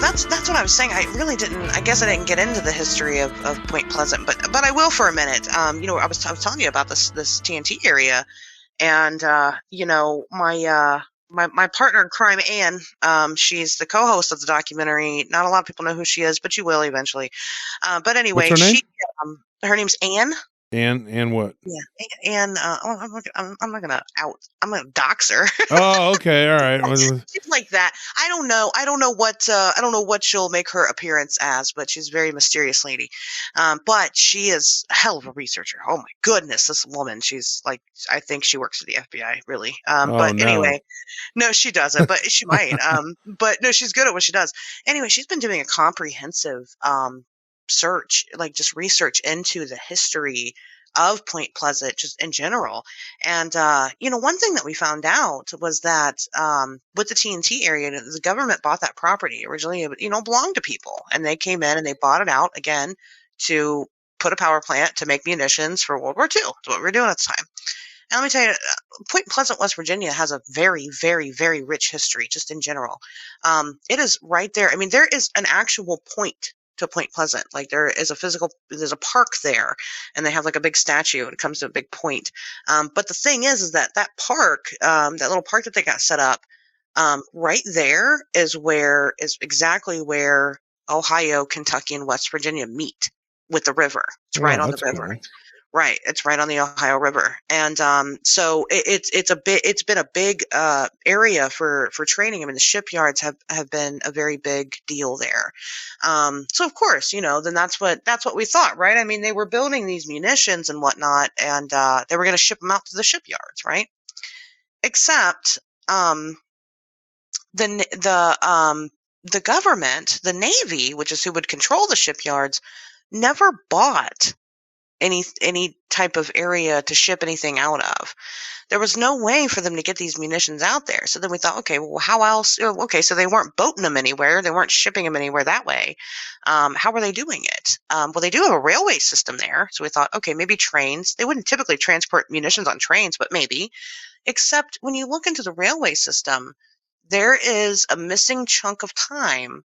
that's what I was saying. I really didn't. I guess I didn't get into the history of Point Pleasant, but I will for a minute. I was telling you about this TNT area, and my partner in crime, Anne. She's the co-host of the documentary. Not a lot of people know who she is, but you will eventually. But anyway, What's her name? Her name's Anne. And what? Yeah, and I'm not gonna I'm gonna dox her. Oh, okay, all right. She's like that. I don't know what she'll make her appearance as, but she's a very mysterious lady. But she is a hell of a researcher. Oh my goodness, this woman. She's like, I think she works for the FBI, really. But anyway, no, she doesn't, but she might. But no, she's good at what she does. Anyway, she's been doing a comprehensive search, like just research into the history of Point Pleasant just in general. And, one thing that we found out was that with the TNT area, the government bought that property originally, belonged to people. And they came in and they bought it out again to put a power plant to make munitions for World War II. That's what we were doing at the time. And let me tell you, Point Pleasant, West Virginia has a very, very, very rich history just in general. It is right there. I mean, there is an actual point to Point Pleasant. Like there's a park there, and they have like a big statue, and it comes to a big point. But the thing is that park, that little park that they got set up, right there is exactly where Ohio, Kentucky, and West Virginia meet with the river. It's right on the river. Cool. Right, it's right on the Ohio River, and so it's been a big area for training. I mean, the shipyards have been a very big deal there. So of course, then that's what we thought, right? I mean, they were building these munitions and whatnot, and they were going to ship them out to the shipyards, right? Except the government, the Navy, which is who would control the shipyards, never bought any type of area to ship anything out of. There was no way for them to get these munitions out there. So then we thought, okay, well, how else? Okay, so they weren't boating them anywhere. They weren't shipping them anywhere that way. How were they doing it? Well, they do have a railway system there. So we thought, okay, maybe trains. They wouldn't typically transport munitions on trains, but maybe. Except when you look into the railway system, there is a missing chunk of time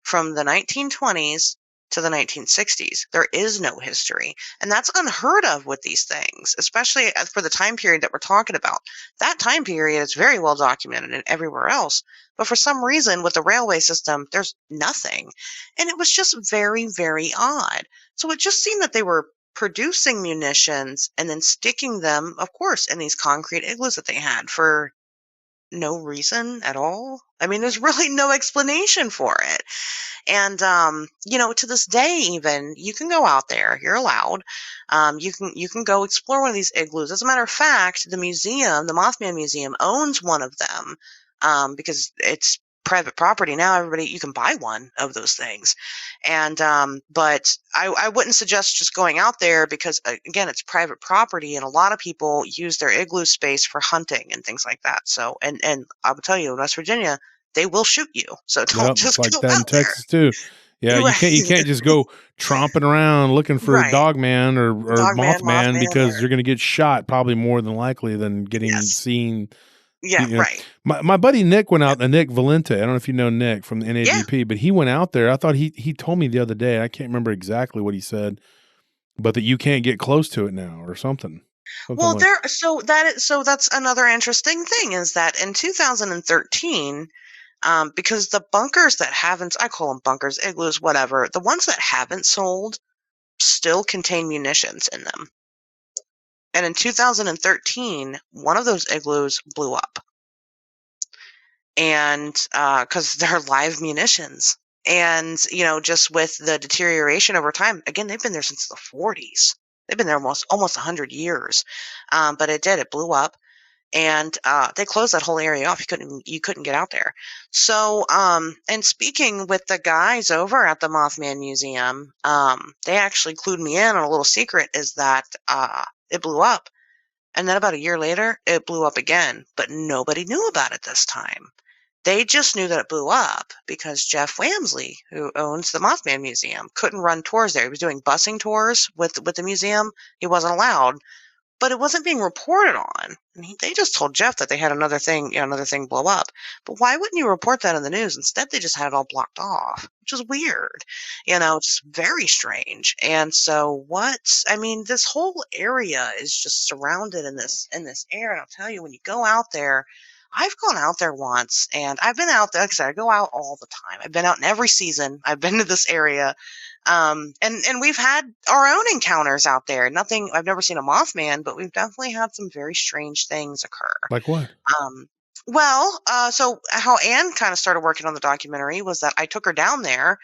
from the 1920s to the 1960s. There is no history. And that's unheard of with these things, especially for the time period that we're talking about. That time period is very well documented and everywhere else. But for some reason, with the railway system, there's nothing. And it was just very, very odd. So it just seemed that they were producing munitions and then sticking them, of course, in these concrete igloos that they had for no reason at all. I mean, there's really no explanation for it. And, to this day, even, you can go out there, you're allowed. You can go explore one of these igloos. As a matter of fact, the museum, the Mothman Museum, owns one of them, because it's private property now. You can buy one of those things. And, but I wouldn't suggest just going out there because, again, it's private property, and a lot of people use their igloo space for hunting and things like that. So, and I will tell you, in West Virginia, they will shoot you. So don't just like go that out in Texas too. Yeah, right. you can't just go tromping around looking for a Dogman or Mothman because you're going to get shot probably more than likely than getting seen. Yeah, right. My buddy Nick went out, Nick Valente. I don't know if you know Nick from the NAGP, but he went out there. I thought he told me the other day. I can't remember exactly what he said, but that you can't get close to it now or something. Well, so that's another interesting thing is that in 2013. Because the bunkers that haven't, I call them bunkers, igloos, whatever, the ones that haven't sold still contain munitions in them. And in 2013, one of those igloos blew up. And, cause they're live munitions. And, just with the deterioration over time, again, they've been there since the 40s. They've been there almost 100 years. But it blew up. And they closed that whole area off. You couldn't get out there. So, and speaking with the guys over at the Mothman Museum, they actually clued me in on a little secret is that it blew up. And then about a year later, it blew up again. But nobody knew about it this time. They just knew that it blew up because Jeff Wamsley, who owns the Mothman Museum, couldn't run tours there. He was doing busing tours with the museum. He wasn't allowed. but it wasn't being reported on. And they just told Jeff that they had another thing blow up. But why wouldn't you report that in the news? Instead, they just had it all blocked off, which is weird. Just very strange. And so this whole area is just surrounded in this air. And I'll tell you, when you go out there, I've gone out there once, and I've been out there. Like I said, I go out all the time. I've been out in every season. I've been to this area. And we've had our own encounters out there. Nothing, I've never seen a Mothman, but we've definitely had some very strange things occur. Like what? So how Anne kind of started working on the documentary was that I took her down there,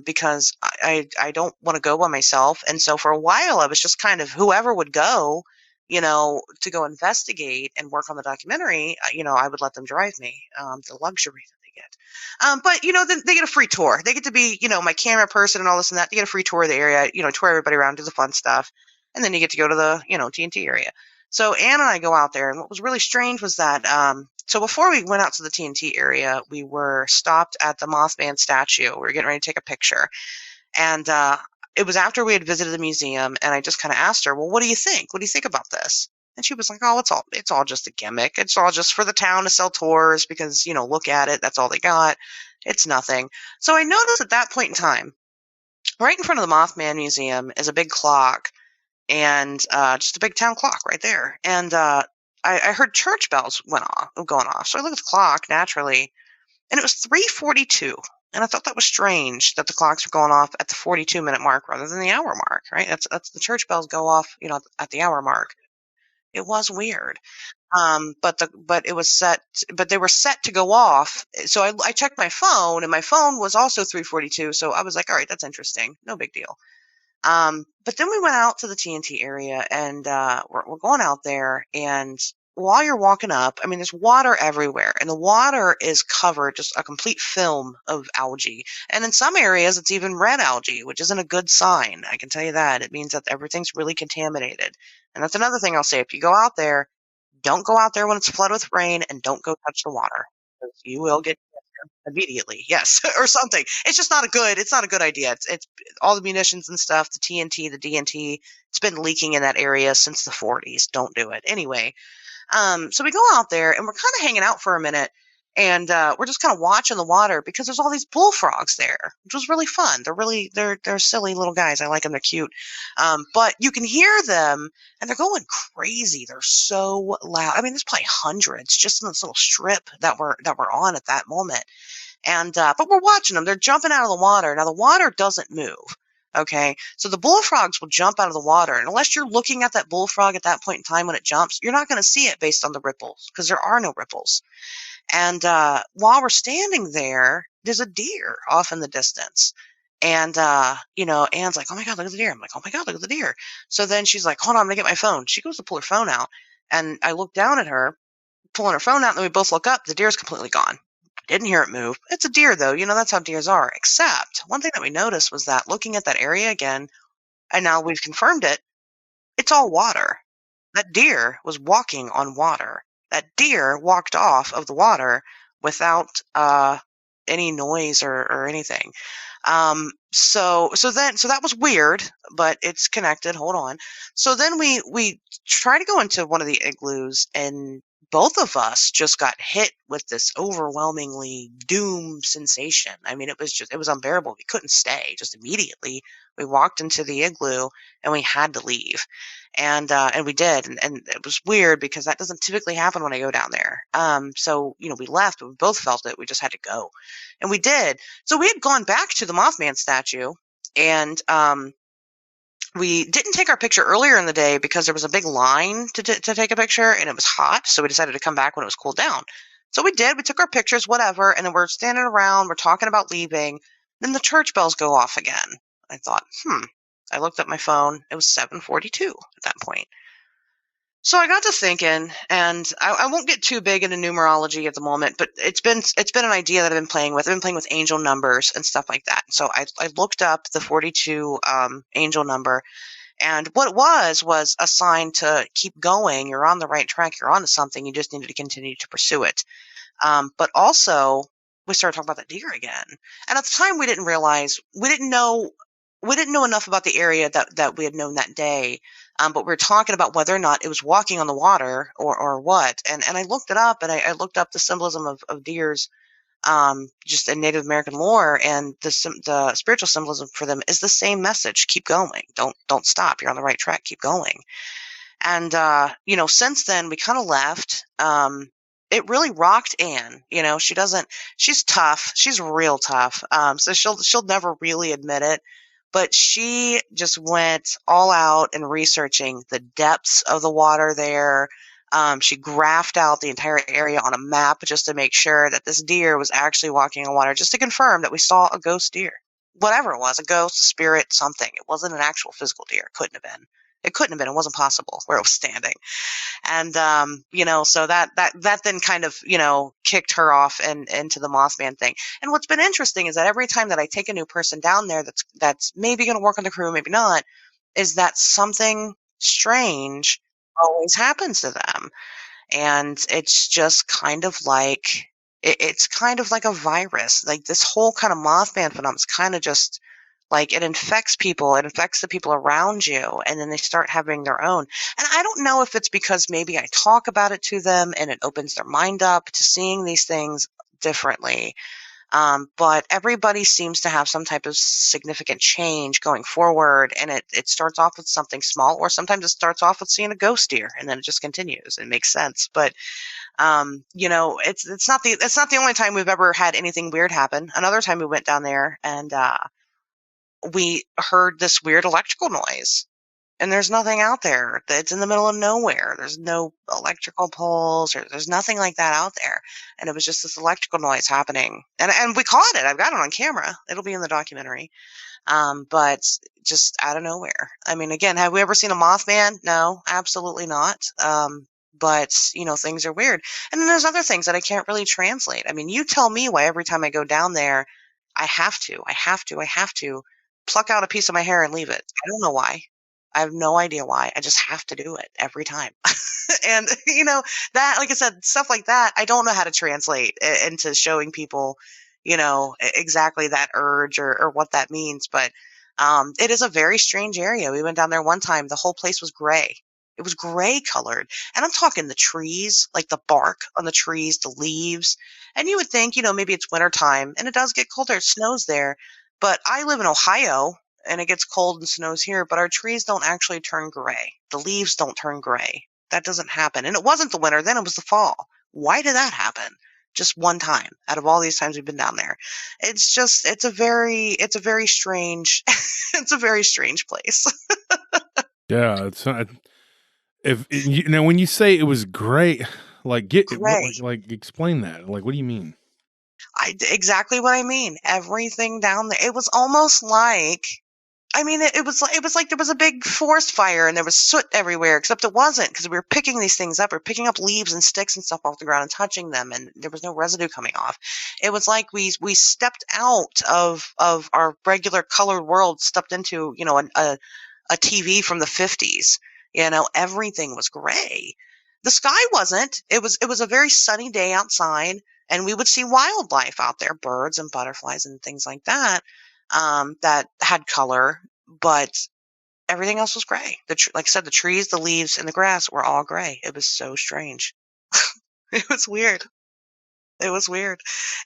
because I don't want to go by myself. And so for a while, I was just kind of whoever would go, to go investigate and work on the documentary, I would let them drive me, the luxury that they get. But, then they get a free tour. They get to be, my camera person and all this and that. They get a free tour of the area, tour everybody around, do the fun stuff. And then you get to go to the, TNT area. So Anne and I go out there. And what was really strange was that, so before we went out to the TNT area, we were stopped at the Mothman statue. We were getting ready to take a picture. And, it was after we had visited the museum, and I just kind of asked her, well, what do you think? What do you think about this? And she was like, oh, it's all just a gimmick. It's all just for the town to sell tours because, look at it. That's all they got. It's nothing. So I noticed at that point in time, right in front of the Mothman Museum is a big clock, and just a big town clock right there. And I heard church bells going off. So I looked at the clock naturally, and it was 3:42. And I thought that was strange that the clocks were going off at the 42-minute mark rather than the hour mark, right? That's the church bells go off, at the hour mark. It was weird. But it was set, but they were set to go off. So I checked my phone, and my phone was also 3:42. So I was like, all right, that's interesting. No big deal. But then we went out to the TNT area, and we're going out there, and while you're walking up, there's water everywhere, and the water is covered, just a complete film of algae. And in some areas, it's even red algae, which isn't a good sign. I can tell you that. It means that everything's really contaminated. And that's another thing I'll say. If you go out there, don't go out there when it's flooded with rain, and don't go touch the water, because you will get immediately, yes, or something. It's just it's not a good idea. It's all the munitions and stuff, the TNT, the DNT, it's been leaking in that area since the 40s. Don't do it. Anyway, so we go out there, and we're kind of hanging out for a minute, and we're just kind of watching the water because there's all these bullfrogs there, which was really fun. They're silly little guys. I like them. They're cute. But you can hear them, and they're going crazy. They're so loud. There's probably hundreds just in this little strip that we're on at that moment. And but we're watching them. They're jumping out of the water. Now the water doesn't move. Okay, so the bullfrogs will jump out of the water, and unless you're looking at that bullfrog at that point in time when it jumps, you're not going to see it based on the ripples, because there are no ripples. And while we're standing there, there's a deer off in the distance. And, Anne's like, oh my God, look at the deer. I'm like, oh my God, look at the deer. So then she's like, hold on, I'm going to get my phone. She goes to pull her phone out, and I look down at her, pulling her phone out, and then we both look up. The deer's completely gone. Didn't hear it move. It's a deer, though. That's how deers are. Except one thing that we noticed was that looking at that area again, and now we've confirmed it, it's all water. That deer was walking on water. That deer walked off of the water without any noise or anything. So that was weird, but it's connected. Hold on. So then we try to go into one of the igloos, and both of us just got hit with this overwhelmingly doom sensation. It was unbearable. We couldn't stay. Just immediately we walked into the igloo, and we had to leave. And we did. And it was weird because that doesn't typically happen when I go down there. So, we left, but we both felt it. We just had to go, and we did. So we had gone back to the Mothman statue, and, we didn't take our picture earlier in the day because there was a big line to take a picture, and it was hot. So we decided to come back when it was cooled down. So we did. We took our pictures, whatever. And then we're standing around. We're talking about leaving. Then the church bells go off again. I thought, I looked at my phone. It was 7:42 at that point. So I got to thinking, and I won't get too big into numerology at the moment, but it's been an idea that I've been playing with. I've been playing with angel numbers and stuff like that. So I looked up the 42 angel number, and what it was a sign to keep going. You're on the right track. You're onto something. You just needed to continue to pursue it. But also, we started talking about that deer again. And at the time, we didn't know we didn't know enough about the area that we had known that day. But we were talking about whether or not it was walking on the water or what. And I looked it up, and I looked up the symbolism of deers, just in Native American lore, and the spiritual symbolism for them is the same message: keep going, don't stop. You're on the right track. Keep going. And since then we kind of left. It really rocked Anne. She's tough. She's real tough. So she'll never really admit it, but she just went all out in researching the depths of the water there. She graphed out the entire area on a map just to make sure that this deer was actually walking on water, just to confirm that we saw a ghost deer. Whatever it was, a ghost, a spirit, something. It wasn't an actual physical deer. It couldn't have been. It couldn't have been. It wasn't possible where it was standing. And, so that then kind of, kicked her off and into the Mothman thing. And what's been interesting is that every time that I take a new person down there that's maybe going to work on the crew, maybe not, is that something strange always happens to them. And it's just kind of like, it's kind of like a virus. Like this whole kind of Mothman phenomenon is kind of just like it infects people, it infects the people around you, and then they start having their own. And I don't know if it's because maybe I talk about it to them and it opens their mind up to seeing these things differently. But everybody seems to have some type of significant change going forward, and it starts off with something small, or sometimes it starts off with seeing a ghost deer, and then it just continues. It makes sense. But it's not the only time we've ever had anything weird happen. Another time we went down there, and we heard this weird electrical noise, and there's nothing out there. It's in the middle of nowhere. There's no electrical poles, or there's nothing like that out there. And it was just this electrical noise happening. And we caught it. I've got it on camera. It'll be in the documentary. But just out of nowhere. I mean, again, have we ever seen a Mothman? No, absolutely not. But, things are weird. And then there's other things that I can't really translate. I mean, you tell me why every time I go down there, I have to pluck out a piece of my hair and leave it. I don't know why. I have no idea why. I just have to do it every time. And, that, like I said, stuff like that, I don't know how to translate into showing people, exactly that urge or what that means. But it is a very strange area. We went down there one time. The whole place was gray. It was gray colored. And I'm talking the trees, like the bark on the trees, the leaves. And you would think, maybe it's wintertime, and it does get colder. It snows there. But I live in Ohio, and it gets cold and snows here, but our trees don't actually turn gray. The leaves don't turn gray. That doesn't happen. And it wasn't the winter, then it was the fall. Why did that happen? Just one time out of all these times we've been down there. It's a very strange, it's a very strange place. Yeah. It's not, when you say it was gray, like explain that. Like, what do you mean? Exactly what I mean. Everything down there. It was almost like, it was like there was a big forest fire and there was soot everywhere, except it wasn't, because we were picking these things up. We were picking up leaves and sticks and stuff off the ground and touching them, and there was no residue coming off. It was like we stepped out of our regular colored world, stepped into, a TV from the 50s. Everything was gray. The sky wasn't. It was a very sunny day outside, and we would see wildlife out there, birds and butterflies and things like that, that had color, but everything else was gray. Like I said, the trees, the leaves, and the grass were all gray. It was so strange. It was weird. It was weird.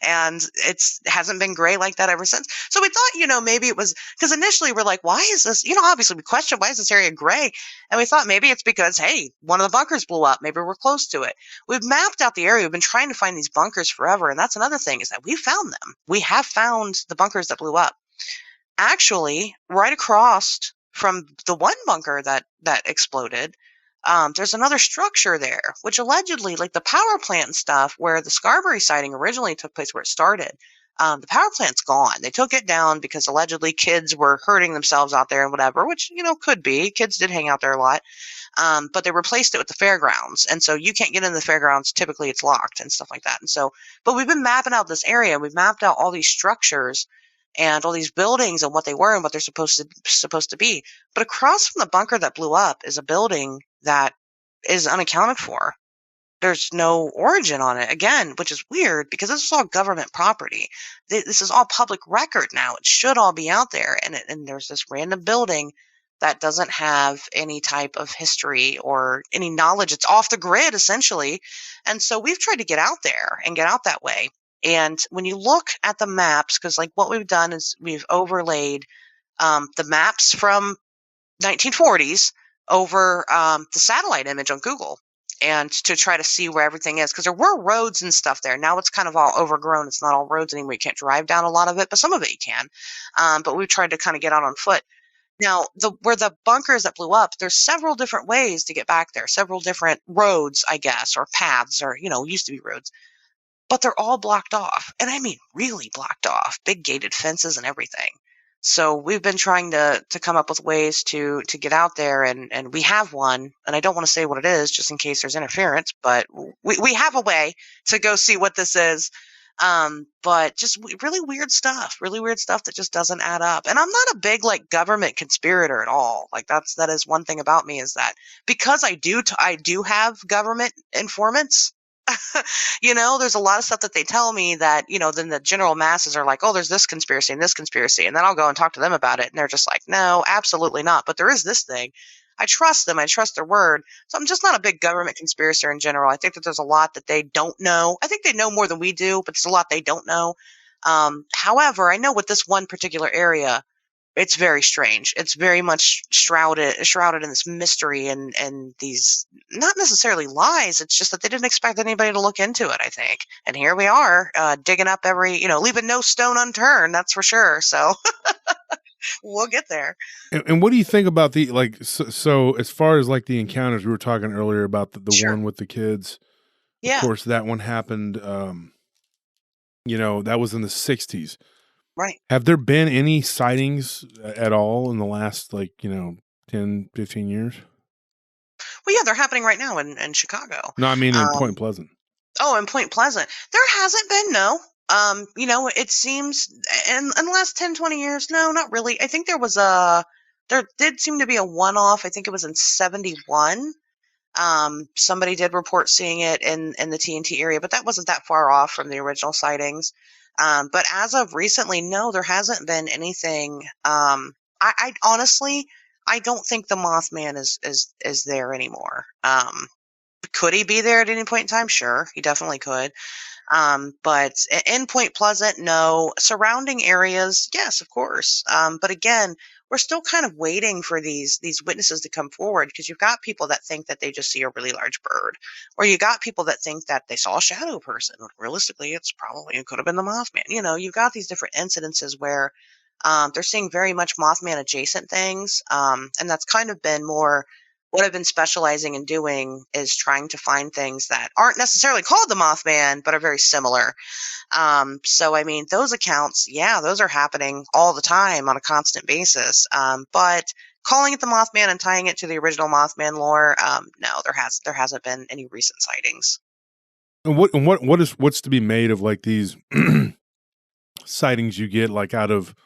And it hasn't been gray like that ever since. So we thought, maybe it was, because initially we're like, why is this, obviously we questioned, why is this area gray? And we thought maybe it's because, hey, one of the bunkers blew up. Maybe we're close to it. We've mapped out the area. We've been trying to find these bunkers forever. And that's another thing, is that we found them. We have found the bunkers that blew up. Actually, right across from the one bunker that exploded, there's another structure there, which allegedly, like the power plant and stuff, where the Scarberry sighting originally took place, where it started, the power plant's gone. They took it down because allegedly kids were hurting themselves out there and whatever, which, could be. Kids did hang out there a lot. But they replaced it with the fairgrounds. And so you can't get into the fairgrounds. Typically it's locked and stuff like that. And so, but we've been mapping out this area. We've mapped out all these structures and all these buildings and what they were and what they're supposed to be. But across from the bunker that blew up is a building that is unaccounted for. There's no origin on it, again, which is weird because this is all government property. This is all public record now. It should all be out there. And there's this random building that doesn't have any type of history or any knowledge. It's off the grid, essentially. And so we've tried to get out there and get out that way. And when you look at the maps, because like what we've done is we've overlaid the maps from 1940s over the satellite image on Google, and to try to see where everything is, because there were roads and stuff there. Now it's kind of all overgrown. It's not all roads anymore. You can't drive down a lot of it, but some of it you can. But we've tried to kind of get out on foot. Now, where the bunkers that blew up, there's several different ways to get back there, several different roads, I guess, or paths, or, used to be roads. But they're all blocked off. And I mean really blocked off. Big gated fences and everything. So we've been trying to come up with ways to get out there, and we have one. And I don't want to say what it is just in case there's interference, but we have a way to go see what this is. But just really weird stuff that just doesn't add up. And I'm not a big government conspirator at all. That is one thing about me, is that because I do have government informants. There's a lot of stuff that they tell me that, then the general masses are like, oh, there's this conspiracy and this conspiracy. And then I'll go and talk to them about it. And they're just like, no, absolutely not. But there is this thing. I trust them. I trust their word. So I'm just not a big government conspirator in general. I think that there's a lot that they don't know. I think they know more than we do, but there's a lot they don't know. However, I know with this one particular area, it's very strange. It's very much shrouded in this mystery and these, not necessarily lies. It's just that they didn't expect anybody to look into it, I think. And here we are, digging up leaving no stone unturned, that's for sure. So we'll get there. And what do you think about the, so as far as the encounters we were talking earlier about the Sure. one with the kids? Yeah. Of course, that one happened, that was in the 60s. Right. Have there been any sightings at all in the last 10, 15 years? Well, yeah, they're happening right now in Chicago. No, I mean in Point Pleasant. Oh, in Point Pleasant. There hasn't been, no. It seems in the last 10, 20 years, no, not really. I think there did seem to be a one-off. I think it was in 71. Somebody did report seeing it in the TNT area, but that wasn't that far off from the original sightings. But as of recently, no, there hasn't been anything. I honestly, I don't think the Mothman is there anymore. Could he be there at any point in time? Sure, he definitely could. But in Point Pleasant, no. Surrounding areas, yes, of course. But again, we're still kind of waiting for these witnesses to come forward, because you've got people that think that they just see a really large bird, or you got people that think that they saw a shadow person. Realistically, it could have been the Mothman. You've got these different incidences where they're seeing very much Mothman adjacent things, and that's kind of been more what I've been specializing in doing, is trying to find things that aren't necessarily called the Mothman, but are very similar. So, I mean, those accounts, yeah, those are happening all the time on a constant basis. But calling it the Mothman and tying it to the original Mothman lore, no, there hasn't been any recent sightings. And what's to be made of these sightings you get out of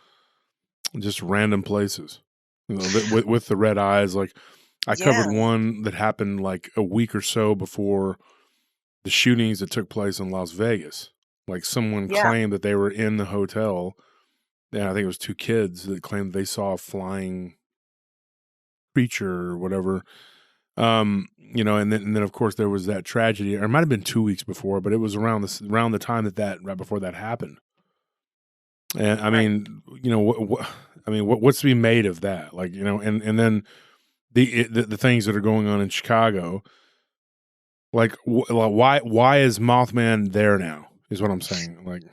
just random places, with the red eyes? I covered one that happened a week or so before the shootings that took place in Las Vegas. Someone claimed that they were in the hotel, and I think it was two kids that claimed they saw a flying creature or whatever. And then of course there was that tragedy, or it might have been 2 weeks before, but it was around the time that right before that happened. And I mean, what's to be made of that? And then the things that are going on in Chicago, why is Mothman there now, is what I'm saying. That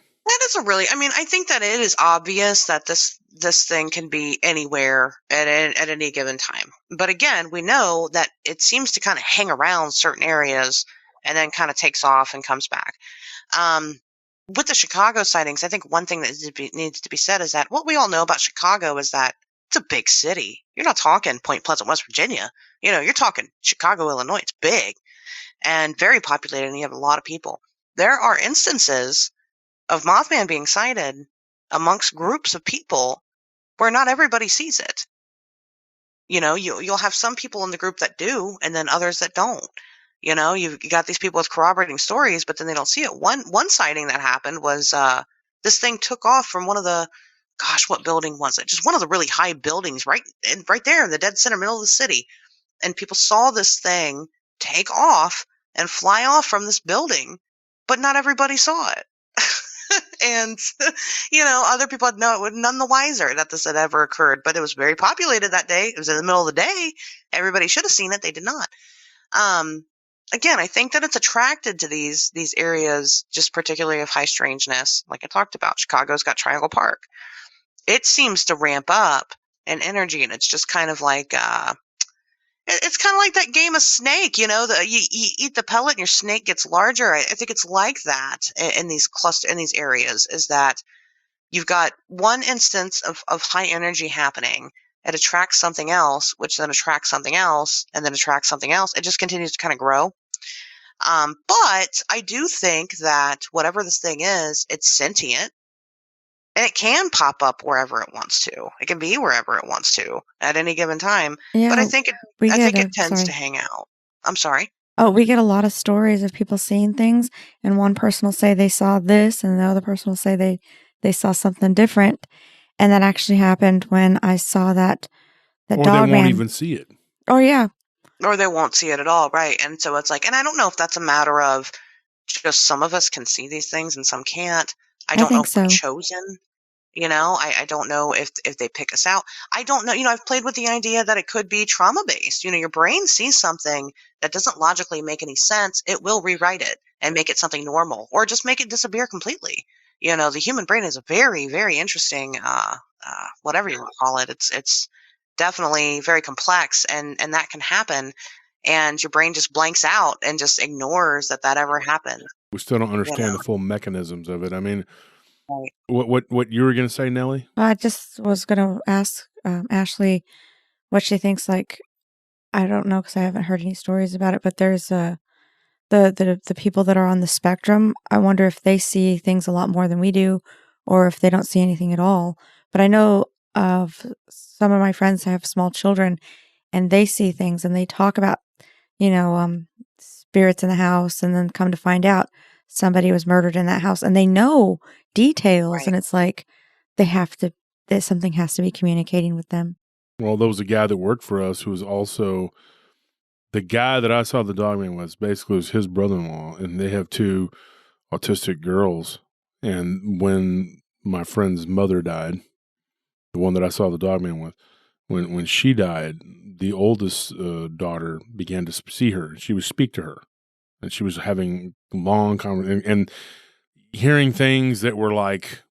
is I think that it is obvious that this thing can be anywhere at any given time. But again, we know that it seems to kind of hang around certain areas and then kind of takes off and comes back. With the Chicago sightings, I think one thing that needs to be said is that what we all know about Chicago is that it's a big city. You're not talking Point Pleasant, West Virginia. You're talking Chicago, Illinois. It's big and very populated, and you have a lot of people. There are instances of Mothman being sighted amongst groups of people where not everybody sees it. You'll have some people in the group that do, and then others that don't. You got these people with corroborating stories, but then they don't see it. One sighting that happened was this thing took off from one of the, gosh, what building was it? Just one of the really high buildings right there in the dead center middle of the city. And people saw this thing take off and fly off from this building, but not everybody saw it. And, other people had none the wiser that this had ever occurred, but it was very populated that day. It was in the middle of the day. Everybody should have seen it. They did not. Again, I think that it's attracted to these areas, just particularly of high strangeness. Like I talked about, Chicago's got Triangle Park. It seems to ramp up in energy, and it's just kind of like, it's kind of like that game of Snake, you eat the pellet and your snake gets larger. I think it's like that in these areas, is that you've got one instance of high energy happening. It attracts something else, which then attracts something else, and then attracts something else. It just continues to kind of grow. But I do think that whatever this thing is, it's sentient. And it can pop up wherever it wants to. It can be wherever it wants to at any given time. Yeah, but I think it tends to hang out. I'm sorry. Oh, we get a lot of stories of people seeing things, and one person will say they saw this, and the other person will say they saw something different. And that actually happened when I saw that or dog they won't even see it. Oh, yeah. Or they won't see it at all, right? And so it's like, and I don't know if that's a matter of just some of us can see these things and some can't. I don't know if we're chosen. I don't know if they pick us out. I don't know. I've played with the idea that it could be trauma-based. Your brain sees something that doesn't logically make any sense. It will rewrite it and make it something normal, or just make it disappear completely. The human brain is a very, very interesting, whatever you want to call it. It's definitely very complex, and that can happen. And your brain just blanks out and just ignores that ever happened. We still don't understand the full mechanisms of it. I mean, right. What you were going to say, Nellie? I just was going to ask Ashley what she thinks. Like, I don't know, because I haven't heard any stories about it, but there's the people that are on the spectrum. I wonder if they see things a lot more than we do, or if they don't see anything at all. But I know of some of my friends have small children, and they see things, and they talk about, spirits in the house, and then come to find out somebody was murdered in that house, and they know details, right. And it's like something has to be communicating with them. Well, there was a guy that worked for us who was also the guy that I saw the dogman was. Basically, was his brother-in-law, and they have 2 autistic girls. And when my friend's mother died, the one that I saw the dogman with, when she died, the oldest daughter began to see her. She would speak to her, and she was having long conversations and hearing things that were like,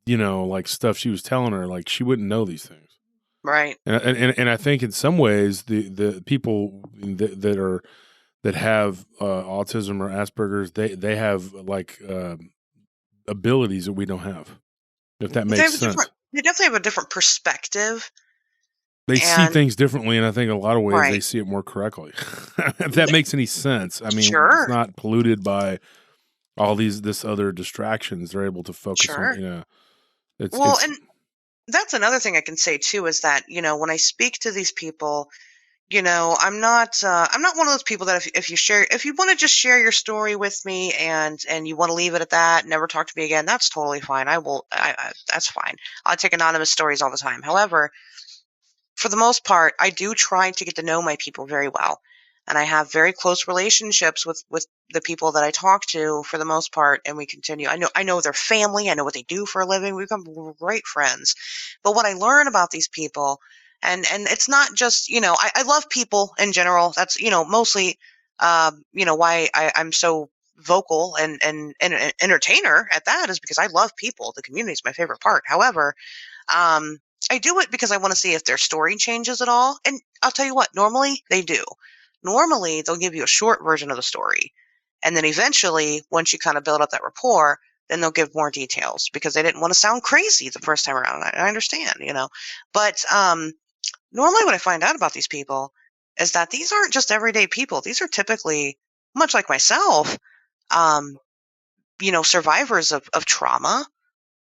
like stuff she was telling her, like she wouldn't know these things. Right. And I think in some ways the people that have autism or Asperger's, they have like abilities that we don't have. If that makes sense. They definitely have a different perspective. They see things differently, and I think in a lot of ways they see it more correctly. If that makes any sense. I mean, it's not polluted by all this other distractions. They're able to focus on, and that's another thing I can say too, is that, when I speak to these people, I'm not one of those people that if you want to just share your story with me and you want to leave it at that, never talk to me again, that's totally fine. That's fine. I'll take anonymous stories all the time. However, for the most part, I do try to get to know my people very well. And I have very close relationships with the people that I talk to for the most part, and we continue. I know their family. I know what they do for a living. We become great friends. But what I learn about these people, and it's not just, I love people in general. That's, mostly, why I'm so vocal and an entertainer at that, is because I love people. The community is my favorite part. However, I do it because I want to see if their story changes at all. And I'll tell you what, normally they do. Normally, they'll give you a short version of the story. And then eventually, once you kind of build up that rapport, then they'll give more details because they didn't want to sound crazy the first time around. I understand, But normally what I find out about these people is that these aren't just everyday people. These are typically, much like myself, survivors of trauma.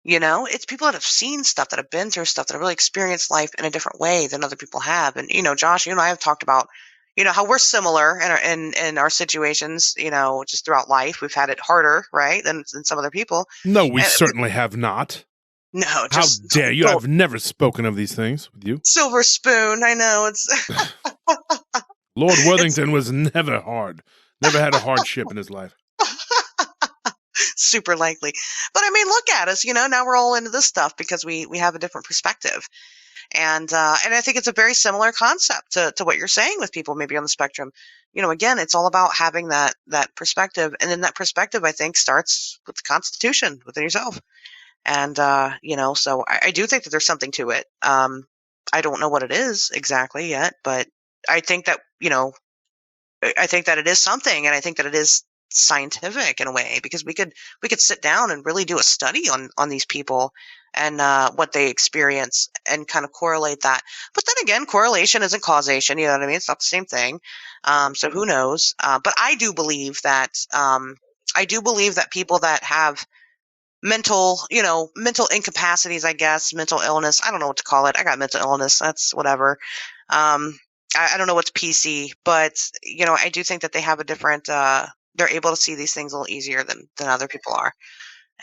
It's people that have seen stuff, that have been through stuff, that have really experienced life in a different way than other people have. And, Josh, you and I have talked about, you know, how we're similar in our situations, you know, just throughout life. We've had it harder, right, than some other people. No, we certainly have not. No, How just dare you? I've never spoken of these things with you. silver spoon. I know it's Lord Worthington was never hard. Never had a hardship in his life. super likely. But I mean, look at us, you know, now we're all into this stuff because we have a different perspective. And I think it's a very similar concept to what you're saying with people maybe on the spectrum. You know, again, it's all about having that perspective. And then that perspective, I think, starts with the Constitution within yourself. And, you know, so I do think that there's something to it. I don't know what it is exactly yet, but I think that, you know, I think that it is something, and I think that it is scientific in a way, because we could sit down and really do a study on these people and what they experience and kind of correlate that. But then again, correlation isn't causation. You know what I mean? It's not the same thing. So who knows? But I do believe that people that have mental incapacities, I guess, mental illness. I don't know what to call it. I got mental illness. That's whatever. I don't know what's PC, but you know, I do think that they have a different, they're able to see these things a little easier than other people are.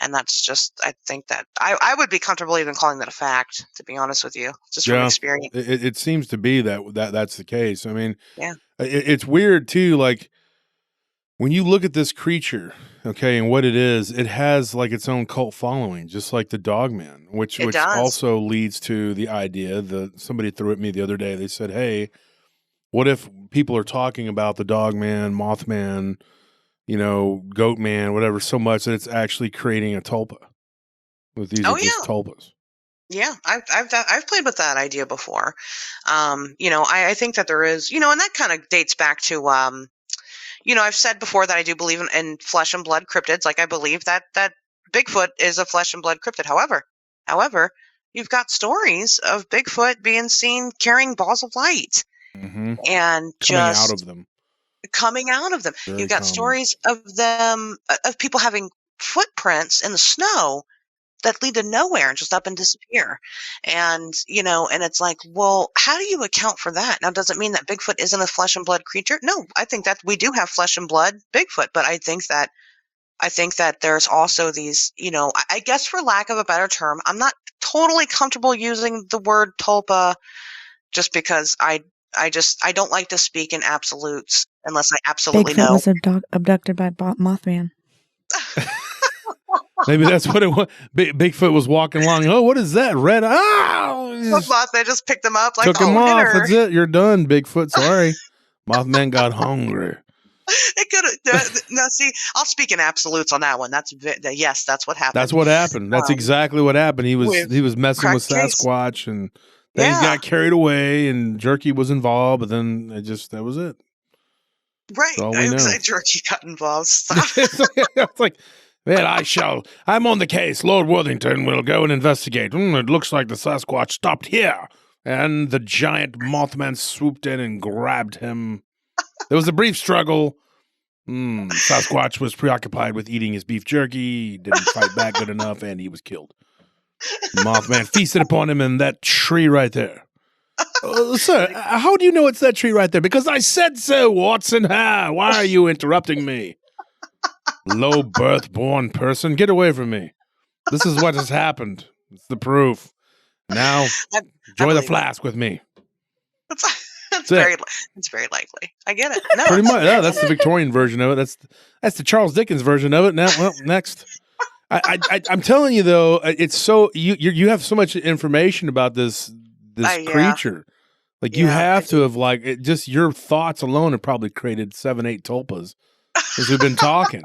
And that's just, I think that I would be comfortable even calling that a fact, to be honest with you, just from experience. It seems to be that's the case. I mean, yeah, it's weird too. Like when you look at this creature, okay, and what it is, it has like its own cult following, just like the Dogman, which also leads to the idea that somebody threw at me the other day. They said, hey, what if people are talking about the Dogman, Mothman, you know, Goatman, whatever, so much that it's actually creating a tulpa? With these just tulpas. Yeah, I've played with that idea before. You know, I think that there is, you know, and that kind of dates back to, you know, I've said before that I do believe in flesh and blood cryptids. Like I believe that Bigfoot is a flesh and blood cryptid. However, you've got stories of Bigfoot being seen carrying balls of light. Mm-hmm. And coming out of them. Very You've got common stories of them, of people having footprints in the snow that lead to nowhere and just up and disappear. And, you know, and it's like, well, how do you account for that? Now, does it mean that Bigfoot isn't a flesh and blood creature? No, I think that we do have flesh and blood Bigfoot, but I think that there's also these, you know, I guess for lack of a better term, I'm not totally comfortable using the word tulpa just because I don't like to speak in absolutes unless I absolutely know. Bigfoot was abducted by Mothman. Maybe that's what it was. Bigfoot was walking along. Oh, what is that? Red? Mothman just picked him up, like, took him off. That's it. You're done, Bigfoot. Sorry. Mothman got hungry. It could have. No, see, I'll speak in absolutes on that one. Yes, that's what happened. That's what happened. That's exactly what happened. He was messing with Sasquatch, and then he got carried away, and Jerky was involved, but then that was it. Right. That's all we know. Jerky got involved. It's like, man, I'm on the case. Lord Worthington will go and investigate. It looks like the Sasquatch stopped here, and the giant Mothman swooped in and grabbed him. There was a brief struggle. Sasquatch was preoccupied with eating his beef jerky. He didn't fight back good enough, and he was killed. Mothman feasted upon him in that tree right there. Sir, how do you know it's that tree right there? Because I said so, Watson. Why are you interrupting me? Low birth born person, get away from me. This is what has happened. It's the proof. Now, enjoy the flask with me. It's very likely. I get it. No, pretty much. Yeah, that's the Victorian version of it. That's the Charles Dickens version of it. Now, well, next. I'm telling you though, it's so you have so much information about this creature. Like you have to have just your thoughts alone have probably created 7-8 tulpas as we've been talking.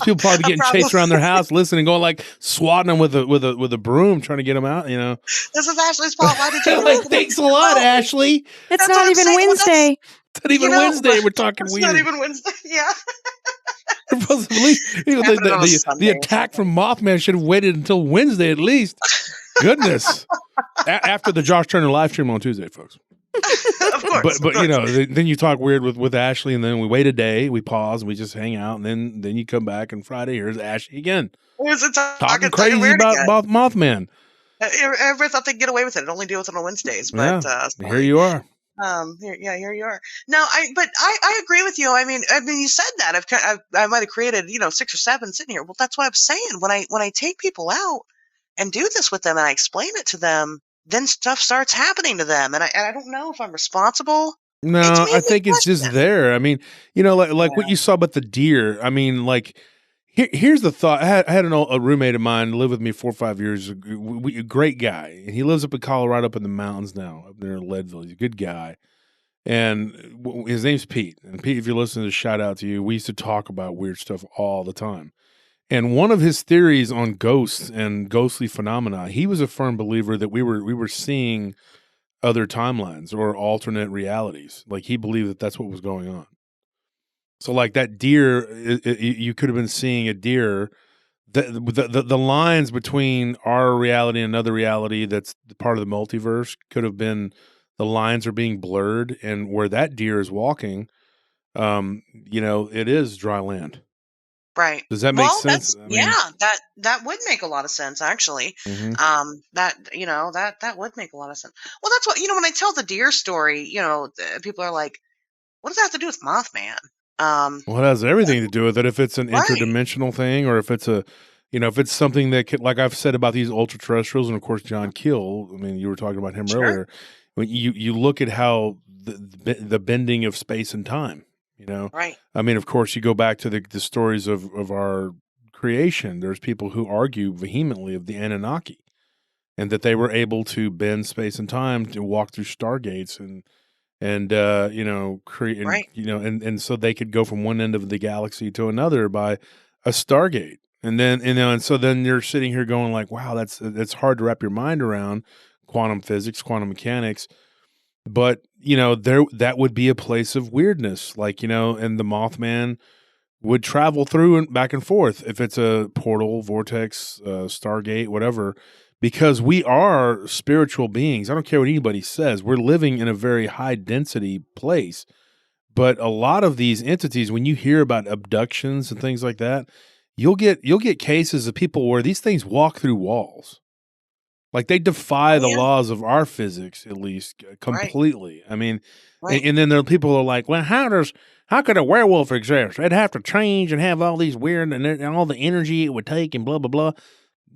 People probably getting chased around their house, listening, going like swatting them with a broom, trying to get them out. You know, this is Ashley's fault. Why did you do it? Thanks a lot, Ashley. It's not even Wednesday. It's not even Wednesday. We're talking weird. It's not even Wednesday. Yeah. The attack from Mothman should have waited until Wednesday at least. Goodness. After the Josh Turner live stream on Tuesday, folks. Of course. But you know, then you talk weird with Ashley, and then we wait a day, we pause, and we just hang out, and then you come back, and Friday, here's Ashley again. Talking crazy about Mothman. Everybody thought they'd get away with it and only deal with it on Wednesdays. But here you are. Here you are. No, but I agree with you. I mean, you said that. I might have created, 6 or 7 sitting here. Well, that's what I'm saying. When I take people out and do this with them and I explain it to them, then stuff starts happening to them. And I don't know if I'm responsible. It's No, made I me think it's just question. there. I mean, like what Yeah. you saw about the deer. I mean, like here's the thought. I had a roommate of mine lived with me 4 or 5 years. A great guy, and he lives up in Colorado, up in the mountains now, up there in Leadville. He's a good guy, and his name's Pete. And Pete, if you're listening, shout out to you. We used to talk about weird stuff all the time. And one of his theories on ghosts and ghostly phenomena, he was a firm believer that we were seeing other timelines or alternate realities. Like he believed that that's what was going on. So like that deer, you could have been seeing a deer. The lines between our reality and another reality that's part of the multiverse could have been, the lines are being blurred, and where that deer is walking, it is dry land. Right. Does that make Well, sense? I mean, that would make a lot of sense actually. mhm. That would make a lot of sense. Well, that's what, when I tell the deer story, people are like, what does that have to do with Mothman? Well, it has everything to do with it. If it's an Right. interdimensional thing, or if it's if it's something that could, like I've said about these ultra terrestrials, and of course John Keel. I mean, you were talking about him Sure. earlier. When you look at how the bending of space and time, Right. I mean, of course, you go back to the stories of our creation. There's people who argue vehemently of the Anunnaki, and that they were able to bend space and time to walk through stargates and create, and Right. and so they could go from one end of the galaxy to another by a stargate. And then and so then you're sitting here going like, wow, that's hard to wrap your mind around, quantum physics, quantum mechanics. But there, that would be a place of weirdness, like, and the Mothman would travel through and back and forth if it's a portal, vortex, stargate, whatever, because we are spiritual beings. I don't care what anybody says. We're living in a very high density place. But a lot of these entities, when you hear about abductions and things like that, you'll get cases of people where these things walk through walls. Like they defy Oh the yeah. laws of our physics, at least, Right. completely. I mean, and, Right. and then there are people who are like, well, how could a werewolf exist? It'd have to change and have all these weird and all the energy it would take and blah blah blah.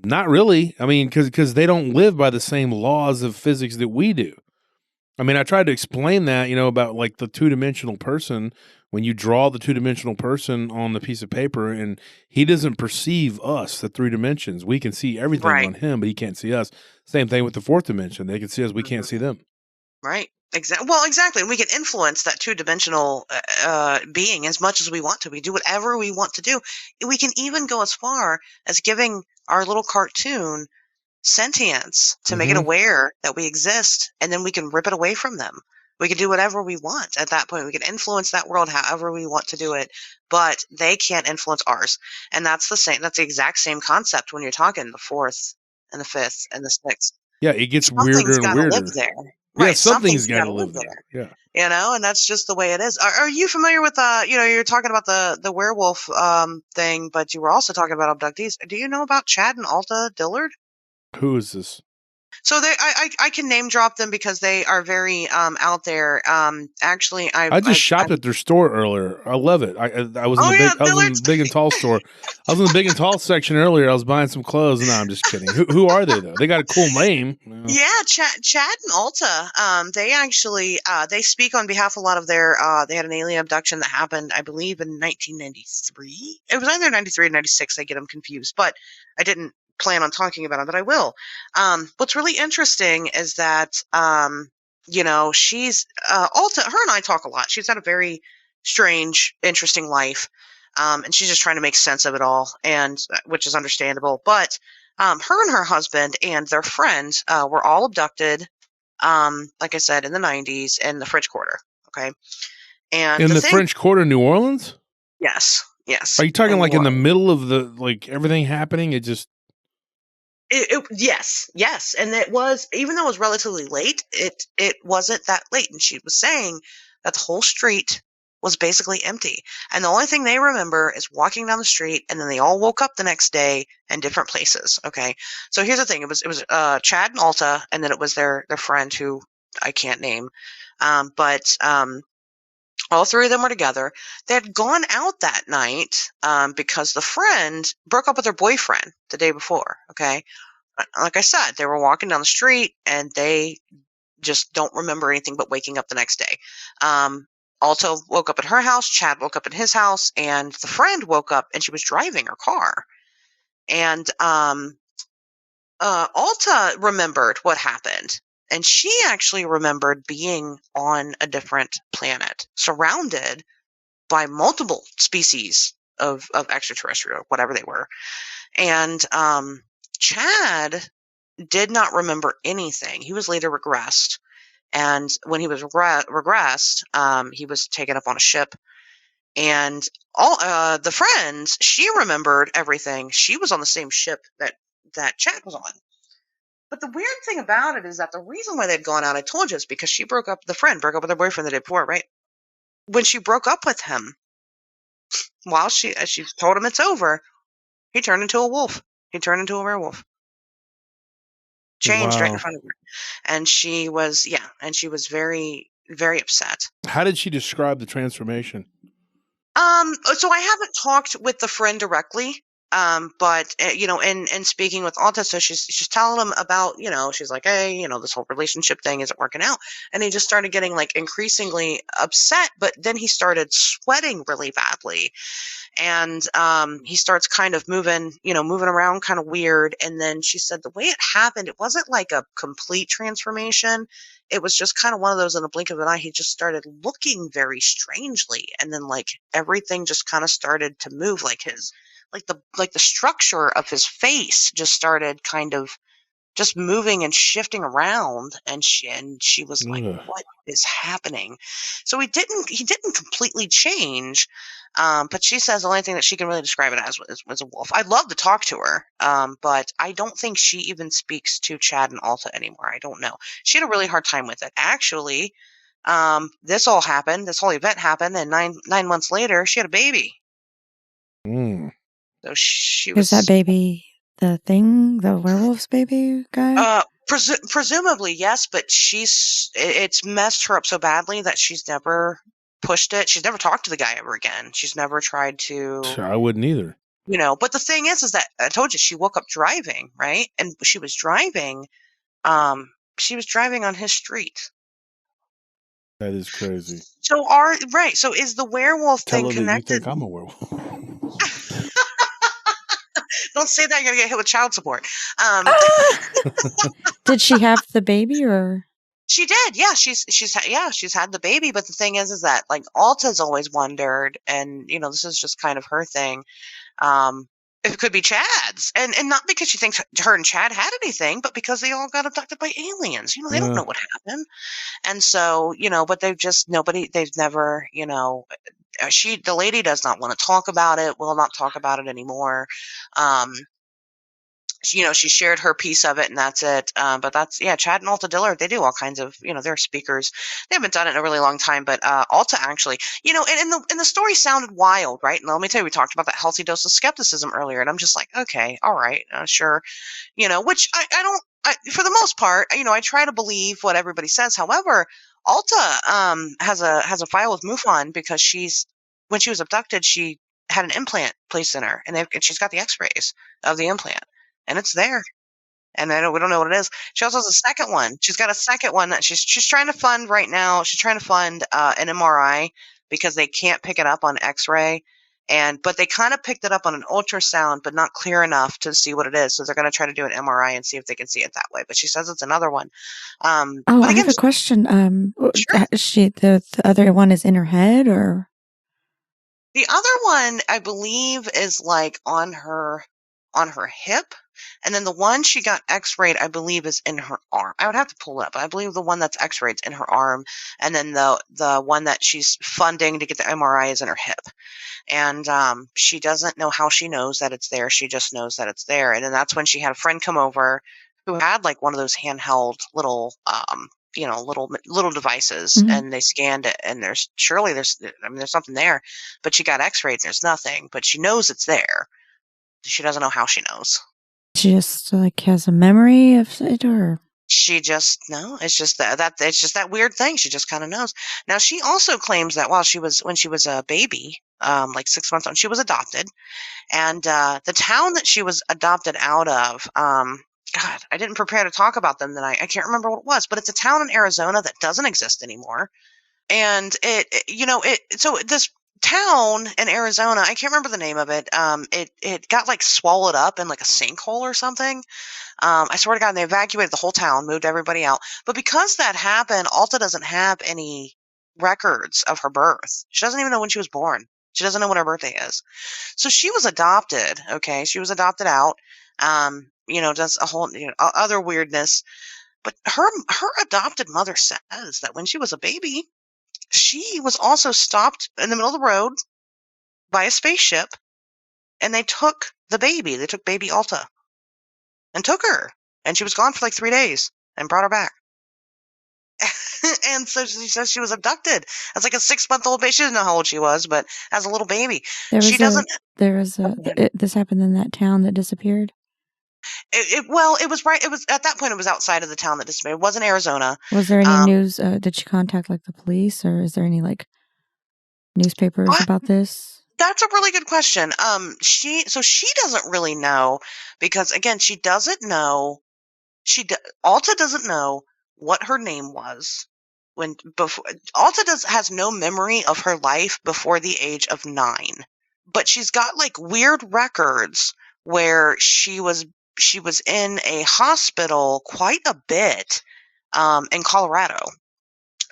Not really. I mean, because they don't live by the same laws of physics that we do. I mean, I tried to explain that, about like the 2-dimensional person. When you draw the 2-dimensional person on the piece of paper, and he doesn't perceive us, the 3 dimensions. We can see everything Right. on him, but he can't see us. Same thing with the 4th dimension. They can see us, we can't see Mhm. them. Right. Exactly. Well, exactly. We can influence that 2-dimensional being as much as we want to. We do whatever we want to do. We can even go as far as giving our little cartoon sentience to make it Hmm. aware that we exist, and then we can rip it away from them. We can do whatever we want at that point. We can influence that world however we want to do it, but they can't influence ours. And that's the exact same concept when you're talking the 4th and the 5th and the 6th. Yeah, it gets weirder Something's and got to live weirder. there. Yeah, Right. something's Something's got got to to live live there. there. Yeah. And that's just the way it is. Are you familiar with you're talking about the werewolf thing, but you were also talking about abductees. Do you know about Chad and Alta Dillard? Who is this? So I can name drop them because they are very out there. Actually, I just I shopped at their store earlier. I love it. I was in oh the yeah, big I was in the Dillard's. big and tall store. I was in the big and tall section earlier. I was buying some clothes. No, I'm just kidding. Who are they though? They got a cool name. Yeah, Chad and Alta. They actually they speak on behalf of a lot of their. They had an alien abduction that happened, I believe, in 1993. It was either 93 or 96. I get them confused, but I didn't plan on talking about them, but I will. What's really interesting is that she's Alta. Her and I talk a lot. She's had a very strange, interesting life, and she's just trying to make sense of it all, and which is understandable, but. Her and her husband and their friend were all abducted, like I said, in the 90s in the French Quarter. Okay. And In the the thing, French Quarter, New Orleans? yes, Are yes. you talking In New like in the Orleans. middle of the like everything happening? It just Yes. And it was, even though it was relatively late, it wasn't that late. And she was saying that the whole street was basically empty. And the only thing they remember is walking down the street, and then they all woke up the next day in different places. Okay. So here's the thing. It was Chad and Alta, and then it was their friend who I can't name. But all three of them were together. They had gone out that night because the friend broke up with her boyfriend the day before. Okay. Like I said, they were walking down the street and they just don't remember anything but waking up the next day. Alta woke up at her house. Chad woke up at his house, and the friend woke up and she was driving her car. And Alta remembered what happened. And she actually remembered being on a different planet, surrounded by multiple species of extraterrestrial, whatever they were. And Chad did not remember anything. He was later regressed. And when he was regressed, he was taken up on a ship. And all the friends, she remembered everything. She was on the same ship that Chad was on. But the weird thing about it is that the reason why they'd gone out, I told you, is because the friend broke up with her boyfriend the day before, right? When she broke up with him, as she told him it's over, he turned into a wolf. He turned into a werewolf. Changed right in front of her. And she was very, very upset. How did she describe the transformation? So I haven't talked with the friend directly. But in speaking with Alta, so she's telling him about, she's like, hey, this whole relationship thing isn't working out. And he just started getting like increasingly upset, but then he started sweating really badly. And he starts kind of moving around kind of weird. And then she said the way it happened, it wasn't like a complete transformation. It was just kind of one of those in the blink of an eye. He just started looking very strangely. And then like everything just kind of started to move, like the structure of his face just started kind of just moving and shifting around, and she was like, what is happening? So he didn't completely change, but she says the only thing that she can really describe it as was a wolf. I'd love to talk to her, but I don't think she even speaks to Chad and Alta anymore. I don't know. She had a really hard time with it. Actually, this whole event happened, and nine months later, she had a baby. So she was. Is that baby the werewolf's baby guy? Presumably, yes, but it's messed her up so badly that she's never pushed it. She's never talked to the guy ever again. She's never tried to. I wouldn't either. But the thing is that I told you she woke up driving, right? And she was driving on his street. That is crazy. So so is the werewolf thing connected? You think I'm a werewolf? Don't say that, you're gonna get hit with child support. Did she have the baby, or? She did, yeah. She's had the baby, but the thing is that like Alta's always wondered, and this is just kind of her thing. If it could be Chad's, and not because she thinks her and Chad had anything, but because they all got abducted by aliens. They don't know what happened, and so but they've never the lady does not want to talk about it, will not talk about it anymore. She shared her piece of it, and that's it. But Chad and Alta Dillard, they do all kinds of, they're speakers. They haven't done it in a really long time, but Alta actually, and the story sounded wild, right? And let me tell you, we talked about that healthy dose of skepticism earlier, and I'm just like, okay, all right, sure, which I don't, for the most part, I try to believe what everybody says. However, Alta has a file with MUFON because when she was abducted, she had an implant placed in her, and she's got the X-rays of the implant. And it's there. And we don't know what it is. She also has a second one. She's got a second one that she's trying to fund right now. She's trying to fund an MRI because they can't pick it up on X-ray. But they kind of picked it up on an ultrasound, but not clear enough to see what it is. So they're going to try to do an MRI and see if they can see it that way. But she says it's another one. I have a question. Sure. The other one is in her head, or? The other one, I believe, is like on her hip. And then the one she got X-rayed, I believe, is in her arm. I would have to pull it up. I believe the one that's X-rayed is in her arm. And then the one that she's funding to get the MRI is in her hip. And she doesn't know how she knows that it's there. She just knows that it's there. And then that's when she had a friend come over who had like one of those handheld little little devices, Mm-hmm. and they scanned it, and there's something there, but she got X-rayed and there's nothing, but she knows it's there. She doesn't know how she knows. She just like has a memory of it, or? She just no. It's just that it's just that weird thing. She just kind of knows. Now she also claims that when she was a baby, like 6 months old, she was adopted, and the town that she was adopted out of, God, I didn't prepare to talk about them tonight. I can't remember what it was, but it's a town in Arizona that doesn't exist anymore. And so this town in Arizona, I can't remember the name of it. It got like swallowed up in like a sinkhole or something. I swear to God, they evacuated the whole town, moved everybody out. But because that happened, Alta doesn't have any records of her birth. She doesn't even know when she was born. She doesn't know when her birthday is. So she was adopted. Okay, she was adopted out. Just a whole other weirdness. But her adopted mother says that when she was a baby, she was also stopped in the middle of the road by a spaceship, and they took the baby. They took baby Alta and took her, and she was gone for like 3 days and brought her back. And so she says she was abducted as like a 6-month-old baby. She doesn't know how old she was, but as a little baby. This happened in that town that disappeared. It was right. It was at that point. It was outside of the town that disappeared. It wasn't Arizona. Was there any news? Did she contact like the police, or is there any like newspapers about this? That's a really good question. She doesn't really know because again, she doesn't know. Alta doesn't know what her name was Alta has no memory of her life before the age of 9, but she's got like weird records where she was in a hospital quite a bit in Colorado.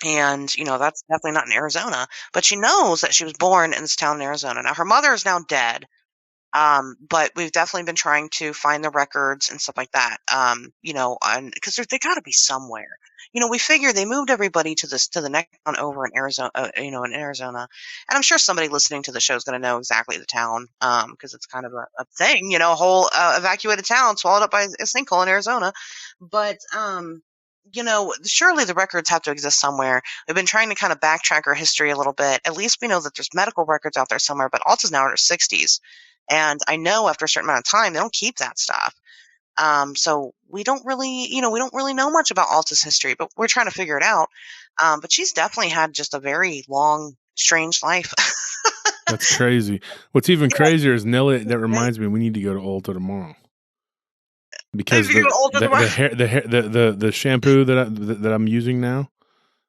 And, that's definitely not in Arizona. But she knows that she was born in this town in Arizona. Now, her mother is now dead. But we've definitely been trying to find the records and stuff like that. Because they got to be somewhere. We figure they moved everybody to the next town over in Arizona, in Arizona. And I'm sure somebody listening to the show is going to know exactly the town, because it's kind of a thing, a whole evacuated town swallowed up by a sinkhole in Arizona. But, surely the records have to exist somewhere. We've been trying to kind of backtrack her history a little bit. At least we know that there's medical records out there somewhere, but Alta's now in her 60s. And I know after a certain amount of time, they don't keep that stuff. So we don't really know much about Alta's history, but we're trying to figure it out. But she's definitely had just a very long, strange life. That's crazy. What's even crazier is Nelly. That reminds me, we need to go to Alta tomorrow. Because the shampoo that I'm using now,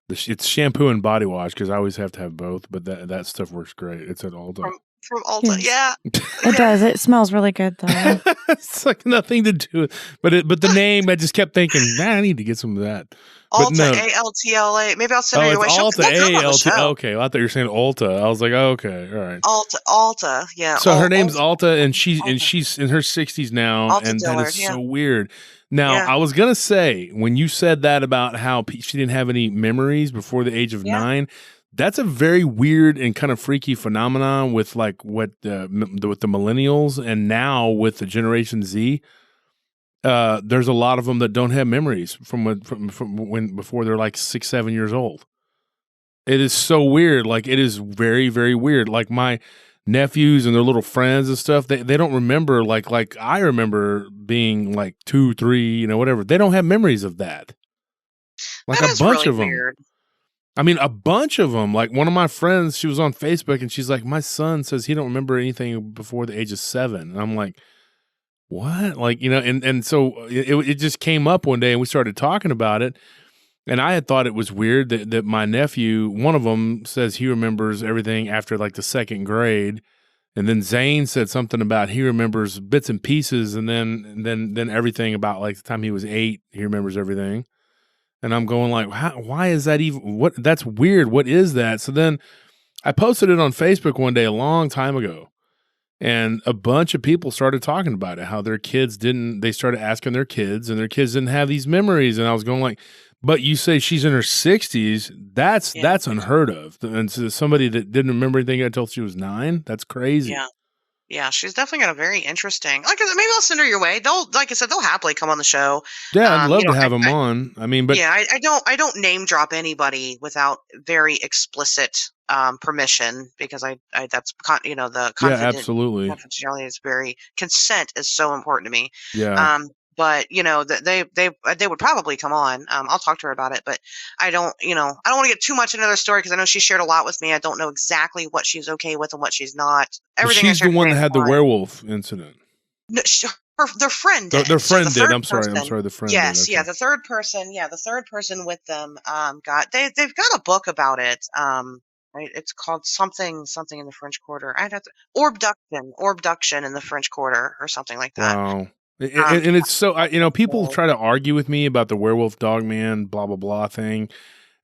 it's shampoo and body wash because I always have to have both. But that stuff works great. It's at Alta. From Alta, yes. It does. It smells really good though. It's like nothing to do with, but the name. I just kept thinking, I need to get some of that. Alta, ALTLA. Maybe I'll send her your way. Alta, ALTA. Okay, well, I thought you were saying Alta. I was like, okay, all right. Alta, yeah. So her name's Alta, and she's in her 60s now, Alta and Dillard, that is so weird. Now, I was gonna say when you said that about how she didn't have any memories before the age of 9. That's a very weird and kind of freaky phenomenon with like with the millennials, and now with the Generation Z. There's a lot of them that don't have memories from when before they're like 6, 7 years old. It is so weird. Like it is very, very weird. Like my nephews and their little friends and stuff, they don't remember like I remember being like 2, 3, whatever. They don't have memories of that. Like that a bunch really of them. Weird. I mean, a bunch of them. Like one of my friends, she was on Facebook and she's like, my son says he don't remember anything before the age of 7. And I'm like, what? Like, and so it just came up one day and we started talking about it. And I had thought it was weird that my nephew, one of them says he remembers everything after like the 2nd grade. And then Zane said something about he remembers bits and pieces. And then everything about like the time he was 8, he remembers everything. And I'm going like, why is that even, that's weird. What is that? So then I posted it on Facebook one day, a long time ago. And a bunch of people started talking about it, how their kids they started asking their kids and their kids didn't have these memories. And I was going like, but you say she's in her 60s. That's unheard of. And so somebody that didn't remember anything until she was 9, that's crazy. Yeah. Yeah, she's definitely got a very interesting. Like I said, maybe I'll send her your way. Like I said, they'll happily come on the show. Yeah, I'd love to have them on. I mean, but yeah, I don't name drop anybody without very explicit permission because the yeah, absolutely. confidentiality is consent is so important to me. Yeah. but they would probably come on. I'll talk to her about it, but I don't want to get too much into their story because I know she shared a lot with me. I don't know exactly what she's okay with and what she's not. Everything she's I shared the one today that is had the fine. werewolf incident. No, their friend did. Their friend the did. third I'm sorry. person- The friend Yes, did. Okay. the third person with them they've got a book about it. Right, it's called something in the French Quarter. I'd have to Orbduction in the French Quarter or something like that. Wow. And it's so, people try to argue with me about the werewolf dog man, blah, blah, blah thing.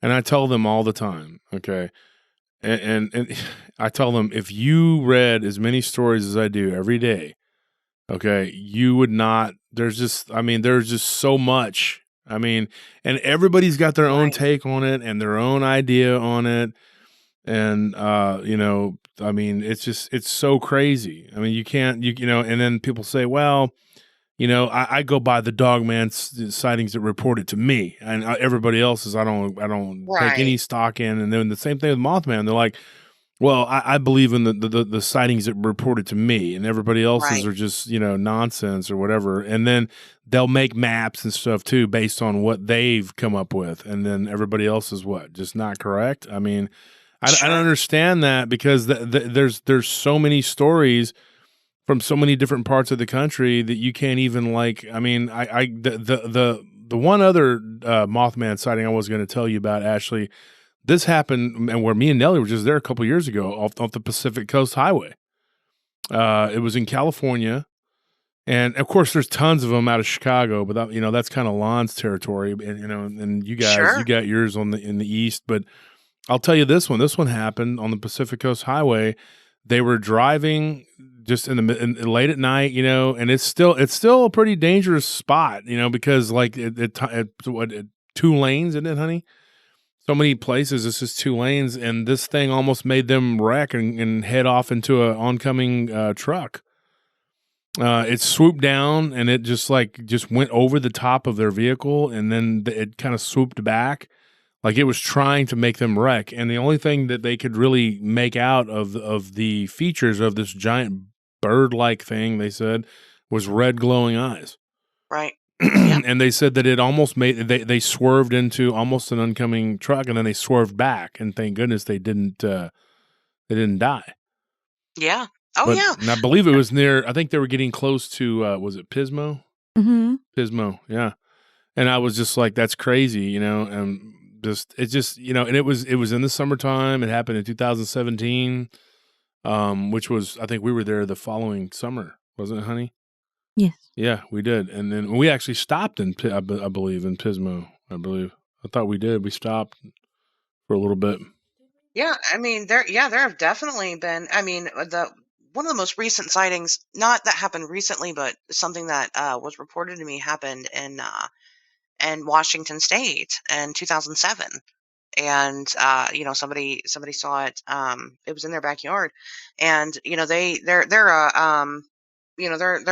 And I tell them all the time, okay? And I tell them, if you read as many stories as I do every day, okay, you would not, there's just so much. I mean, and everybody's got their own Right. take on it and their own idea on it. And, it's so crazy. I mean, you can't, and then people say, well, I go by the dogman sightings that report it to me, and everybody else's I don't take any Right. stock in. And then the same thing with Mothman. They're like, well, I believe in the sightings that report it to me, and everybody else's Right. are just nonsense or whatever. And then they'll make maps and stuff too based on what they've come up with, and then everybody else is what, just not correct. I mean, I don't understand that, because there's so many stories from so many different parts of the country that you can't even the one other Mothman sighting I was going to tell you about, Ashley, this happened, and where me and Nellie were just there a couple years ago off the Pacific Coast Highway. It was in California, and of course there's tons of them out of Chicago, but that's kind of Lon's territory, and you guys, you got yours in the east. But I'll tell you this one happened on the Pacific Coast Highway. They were driving just in late at night, and it's still a pretty dangerous spot, because like it 2 lanes, isn't it, honey? So many places, it's just 2 lanes, and this thing almost made them wreck and head off into an oncoming truck. It swooped down, and it just went over the top of their vehicle, and then it kind of swooped back. Like it was trying to make them wreck. And the only thing that they could really make out of the features of this giant bird-like thing, they said, was red glowing eyes. Right. And they said that it almost they swerved into almost an oncoming truck, and then they swerved back. And thank goodness they didn't die. Yeah. Oh, yeah. And I believe it was near, I think they were getting close to, was it Pismo? Mm-hmm. Pismo, yeah. And I was just like, that's crazy, and and it was in the summertime. It happened in 2017, which was, I think we were there the following summer, wasn't it, honey? Yes. Yeah, we did. And then we actually stopped I believe in Pismo. I thought we did. We stopped for a little bit. Yeah, I mean, there have definitely been. I mean, one of the most recent sightings, not that happened recently, but something that was reported to me happened in Washington State in 2007. And somebody saw it. It was in their backyard, and they're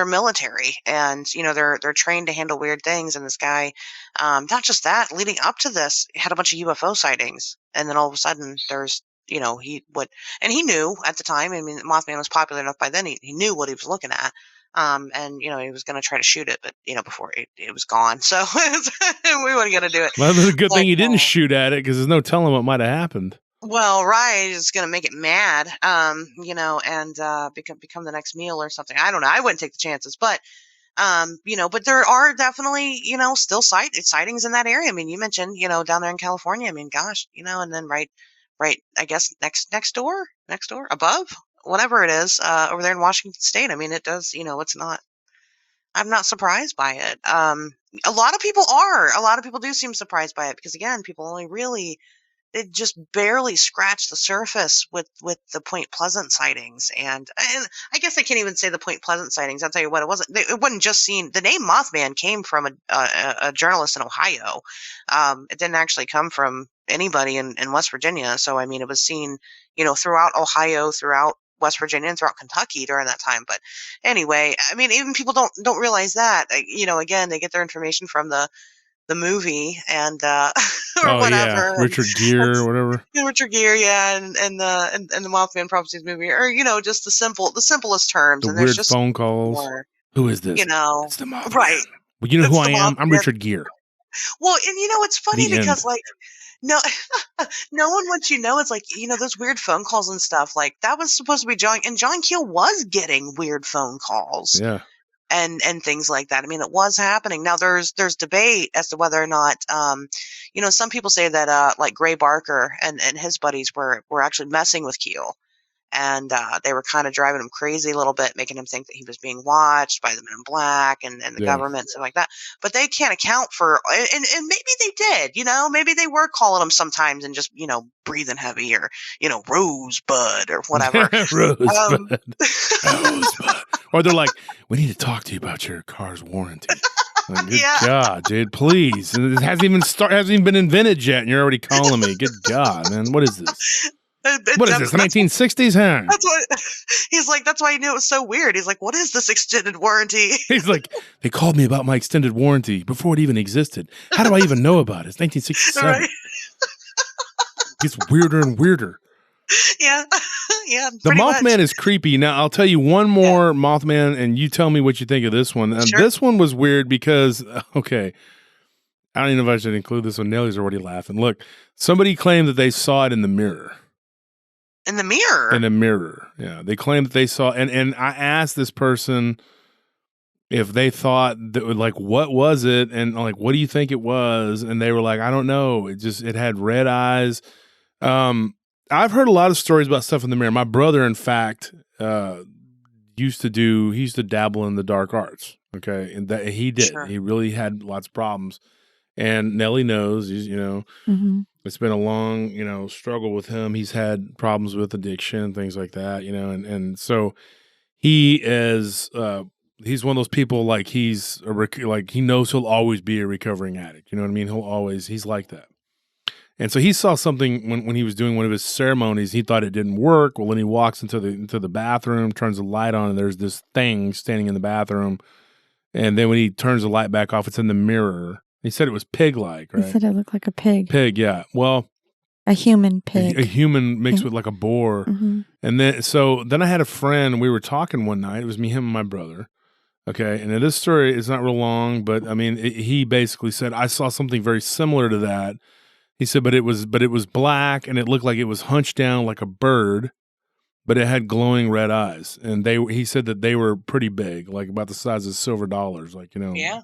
military, and they're trained to handle weird things. And this guy, not just that, leading up to this, had a bunch of UFO sightings, and then all of a sudden there's and he knew at the time. I mean, Mothman was popular enough by then. He knew what he was looking at. And he was going to try to shoot it, but before it was gone. So we weren't going to do it. Well, it's a good thing you didn't shoot at it, because there's no telling what might have happened. Well, right, it's going to make it mad, and become the next meal or something. I don't know. I wouldn't take the chances, but but there are definitely still sightings in that area. I mean, you mentioned down there in California. I mean, gosh, and then right, I guess next door, above, whatever it is, over there in Washington State. I mean, it does, it's not, I'm not surprised by it. A lot of people do seem surprised by it, because again, people only really, it just barely scratched the surface with the Point Pleasant sightings. And I guess I can't even say the Point Pleasant sightings. I'll tell you what, it wasn't just seen. The name Mothman came from a journalist in Ohio. It didn't actually come from anybody in West Virginia. So, I mean, it was seen, throughout Ohio, throughout West Virginia, and throughout Kentucky during that time. But anyway, I mean, even people don't realize that, again, they get their information from the movie and or whatever. Yeah. Richard Gere or whatever. Richard Gere, yeah, and the Mothman Prophecies movie, or just the simplest terms. The and weird there's just phone calls. more, Who is this? It's the Mothman. Right. Well, you know who It's I the am? I'm Mothman. Richard Gere. Well, and it's funny The because end. like no no one wants it's like those weird phone calls and stuff like that was supposed to be John, and John Keel was getting weird phone calls Yeah. and things like that. I mean, it was happening. Now there's debate as to whether or not some people say that like Gray Barker and his buddies were actually messing with Keel. And they were kind of driving him crazy a little bit, making him think that he was being watched by the Men in Black and the government and stuff like that. But they can't account for, and maybe they did, maybe they were calling him sometimes and just, breathing heavy or, Rosebud or whatever. Rosebud. Rosebud. Or they're like, we need to talk to you about your car's warranty. Like, good God, dude, please. It hasn't even been invented yet, and you're already calling me. Good God, man. What is this? What is this, the 1960s? Huh? That's what he's like. That's why he knew it was so weird. He's like, "What is this extended warranty?" He's like, "They called me about my extended warranty before it even existed. How do I even know about it? It's 1967." Right. It gets weirder and weirder. Yeah, yeah. The Mothman is creepy. Now, I'll tell you one more Mothman, and you tell me what you think of this one. Sure. This one was weird because, okay, I don't even know if I should include this one. Nellie's already laughing. Look, somebody claimed that they saw it in the mirror. In the mirror? In a mirror, yeah. They claimed that they saw, and I asked this person if they thought that, like, what was it? And I'm like, what do you think it was? And they were like, I don't know. It had red eyes. I've heard a lot of stories about stuff in the mirror. My brother, in fact, used to dabble in the dark arts. Okay. And that he did. Sure. He really had lots of problems. And Nellie knows, mm-hmm. It's been a long, struggle with him. He's had problems with addiction, things like that, and so he is, he's one of those people like he knows he'll always be a recovering addict. You know what I mean? He's like that. And so he saw something when he was doing one of his ceremonies. He thought it didn't work. Well, then he walks into the bathroom, turns the light on, and there's this thing standing in the bathroom. And then when he turns the light back off, it's in the mirror. He said it was pig-like, right? He said it looked like a pig. Pig, yeah. Well, a human pig. A human mixed with like a boar. Mm-hmm. And then I had a friend, and we were talking one night. It was me, him, and my brother. Okay. And this story is not real long, but I mean, he basically said, I saw something very similar to that. He said, but it was black, and it looked like it was hunched down like a bird, but it had glowing red eyes. And he said that they were pretty big, like about the size of silver dollars, Yeah.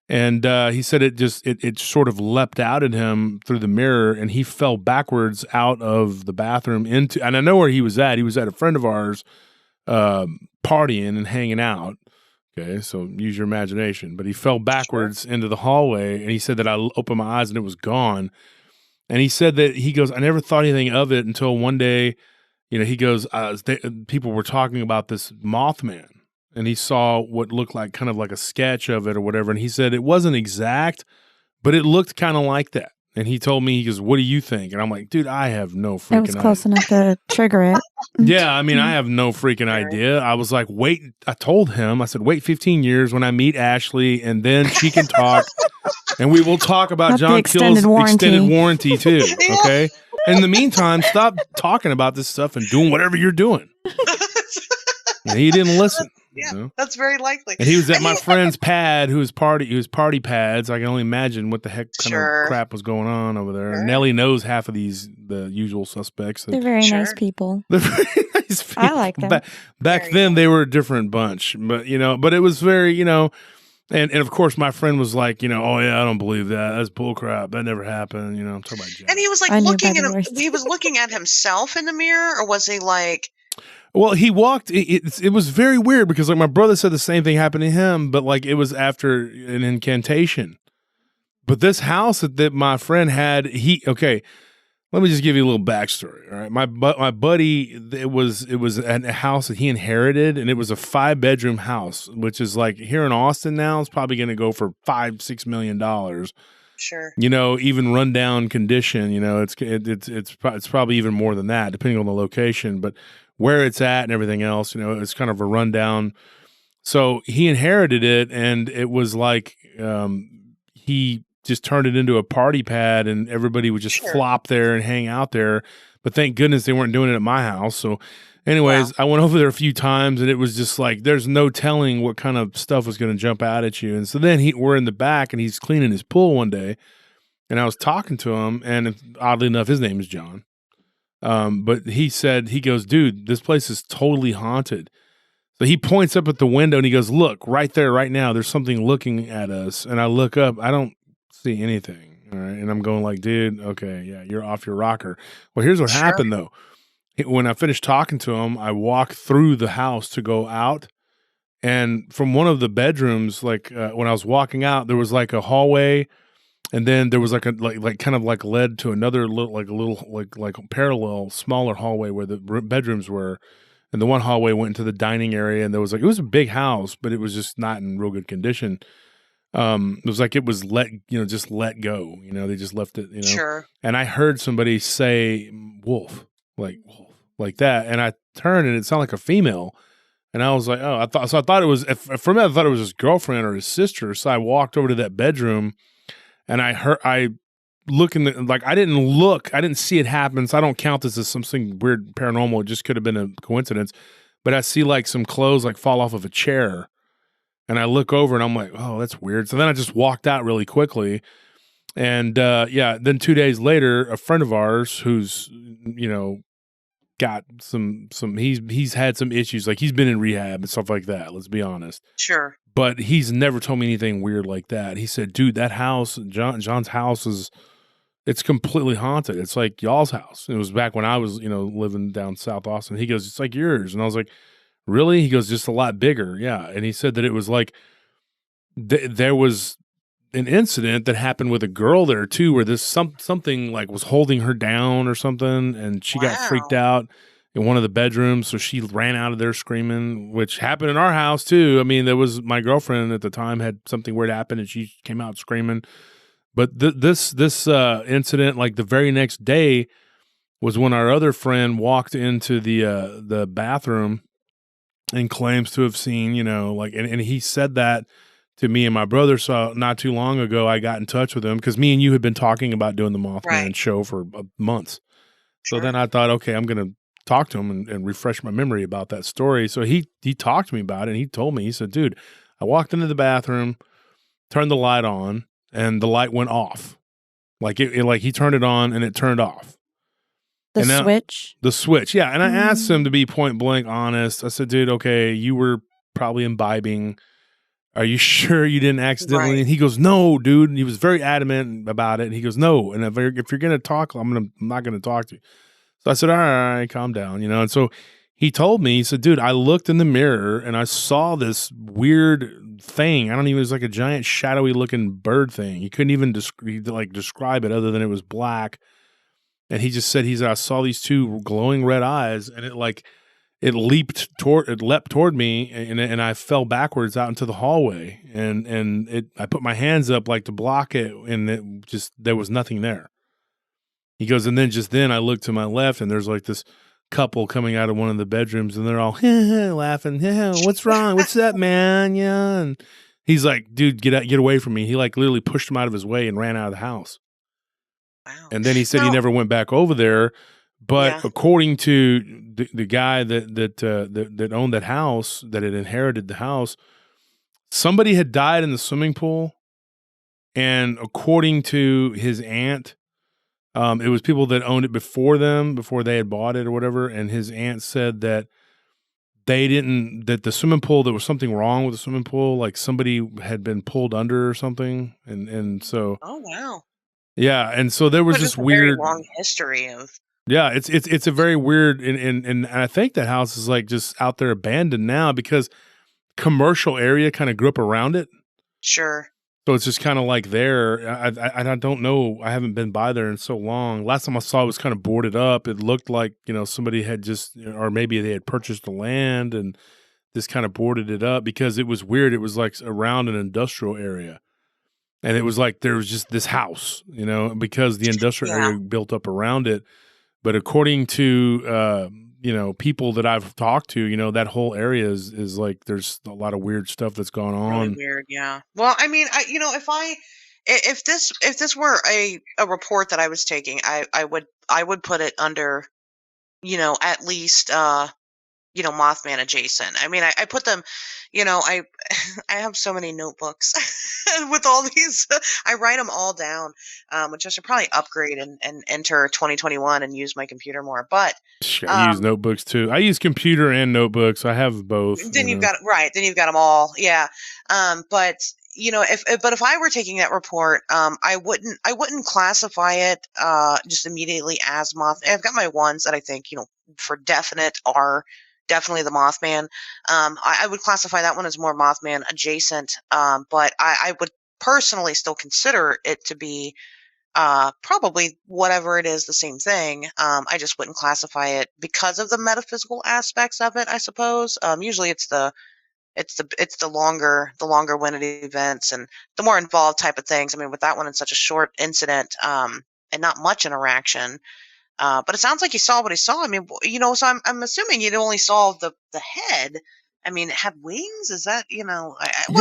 And he said it sort of leapt out at him through the mirror, and he fell backwards out of the bathroom and I know where he was at. He was at a friend of ours partying and hanging out. Okay, so use your imagination. But he fell backwards into the hallway, and he said that I opened my eyes and it was gone. And he said that he goes, I never thought anything of it until one day, he goes, people were talking about this Mothman. And he saw what looked like kind of like a sketch of it or whatever. And he said it wasn't exact, but it looked kind of like that. And he told me, he goes, what do you think? And I'm like, dude, I have no freaking idea. It was close enough to trigger it. Yeah, I mean, I have no freaking idea. I was like, I told him, I said, wait 15 years when I meet Ashley, and then she can talk. And we will talk about John Keel's extended warranty too. Okay. And in the meantime, stop talking about this stuff and doing whatever you're doing. And he didn't listen. Yeah, that's very likely. And he was at my friend's pad, whose party pads. I can only imagine what the heck kind of crap was going on over there. Sure. Nellie knows half of the usual suspects. They're very nice people. They're very nice people. I like them. Back then, they were a different bunch, but but it was very, and of course, my friend was like, oh yeah, I don't believe that. That's bull crap. That never happened. I'm talking about Jack. And he was like looking at him. He was looking at himself in the mirror, or was he like? Well, he walked. It was very weird because like my brother said the same thing happened to him, but like it was after an incantation. But this house that my friend had, okay. Let me just give you a little backstory. All right, my buddy, it was a house that he inherited, and it was a 5-bedroom house, which is like here in Austin now, it's probably going to go for $5-6 million. Sure. Even rundown condition. It's probably even more than that, depending on the location, but where it's at and everything else, it's kind of a rundown. So he inherited it, and it was like he just turned it into a party pad, and everybody would just flop there and hang out there. But thank goodness they weren't doing it at my house. So Anyways, I went over there a few times, and it was just like there's no telling what kind of stuff was going to jump out at you. And so then we're in the back, and he's cleaning his pool one day, and I was talking to him, and oddly enough, his name is John. But he goes, dude, this place is totally haunted. So he points up at the window, and he goes, look, right there, right now, there's something looking at us. And I look up, I don't see anything. All right. And I'm going like, dude, okay, yeah, you're off your rocker. Well, here's what happened, though. When I finished talking to him, I walked through the house to go out. And from one of the bedrooms, like when I was walking out, there was like a hallway. And then there was like kind of led to another little parallel smaller hallway where the bedrooms were, and the one hallway went into the dining area, and there was it was a big house, but it was just not in real good condition. It was like it was just let go. They just left it. Sure. And I heard somebody say wolf, like that, and I turned and it sounded like a female. And I was like, oh, I thought it was for me. I thought it was his girlfriend or his sister. So I walked over to that bedroom. And I look in I didn't see it happen. So I don't count this as something weird paranormal. It just could have been a coincidence. But I see like some clothes fall off of a chair. And I look over and I'm like, oh, that's weird. So then I just walked out really quickly. And then 2 days later, a friend of ours who's, got he's had some issues. Like he's been in rehab and stuff like that. Let's be honest. Sure. But he's never told me anything weird like that. He said, dude, that house, John's house it's completely haunted. It's like y'all's house. It was back when I was, living down South Austin. He goes, it's like yours. And I was like, really? He goes, just a lot bigger. Yeah. And he said that it was like, there was an incident that happened with a girl there too, where this something was holding her down or something. And she got freaked out in one of the bedrooms, so she ran out of there screaming, which happened in our house too. I mean, there was my girlfriend at the time had something weird happen, and she came out screaming. But this incident, the very next day, was when our other friend walked into the bathroom and claims to have seen, and he said that to me and my brother. So not too long ago, I got in touch with him because me and you had been talking about doing the Mothman show for months. Sure. So then I thought, okay, I'm gonna talk to him and refresh my memory about that story. So he talked to me about it, and he told me, he said, dude, I walked into the bathroom, turned the light on, and the light went off. He turned it on and it turned off. The switch? The switch, yeah. And I asked him to be point blank honest. I said, dude, okay, you were probably imbibing. Are you sure you didn't accidentally? Right. And he goes, no, dude. And he was very adamant about it. And he goes, no. And if you're going to talk, I'm not going to talk to you. So I said, all right, calm down, And so he told me, he said, dude, I looked in the mirror and I saw this weird thing. I don't even, it was like a giant shadowy looking bird thing. He couldn't even describe it other than it was black. And he just said, I saw these two glowing red eyes, and it leapt toward me, and I fell backwards out into the hallway. And I put my hands up to block it, and there was nothing there. He goes, and then I looked to my left, and there's this couple coming out of one of the bedrooms, and they're all laughing. What's wrong? What's that, man? Yeah. And he's like, dude, get away from me. He literally pushed him out of his way and ran out of the house. Wow. And then he said he never went back over there. But according to the guy that owned that house, that had inherited the house, somebody had died in the swimming pool. And according to his aunt, it was people that owned it before they had bought it or whatever. And his aunt said that that the swimming pool, there was something wrong with the swimming pool. Somebody had been pulled under or something. And so. Oh, wow. Yeah. And so there was this weird. Very long history of. Yeah. It's a very weird. And I think that house is just out there abandoned now because commercial area kind of grew up around it. Sure. So it's just kind of there. I don't know. I haven't been by there in so long. Last time I saw it was kind of boarded up. It looked like, somebody had or maybe they had purchased the land and just kind of boarded it up because it was weird. It was around an industrial area. And it was there was just this house, because the industrial area built up around it. But according to, people that I've talked to, that whole area is there's a lot of weird stuff that's gone on. Really weird, yeah. Well, I mean, if this were a report that I was taking, I would put it under, at least Mothman adjacent. I mean, I put them, I I have so many notebooks with all these. I write them all down, which I should probably upgrade and enter 2021 and use my computer more. But I use notebooks too. I use computer and notebooks. I have both. then you've got Then you've got them all. Yeah. But if I were taking that report, I wouldn't classify it just immediately as I've got my ones that I think for definite are definitely the Mothman. I would classify that one as more Mothman adjacent. But I would personally still consider it to be probably whatever it is, the same thing. I just wouldn't classify it because of the metaphysical aspects of it, I suppose. Usually it's the longer winded events and the more involved type of things. I mean, with that one, it's such a short incident, and not much interaction. But it sounds like he saw what he saw. I mean, so I'm assuming you only saw the head. I mean, it had wings. Is that, yeah,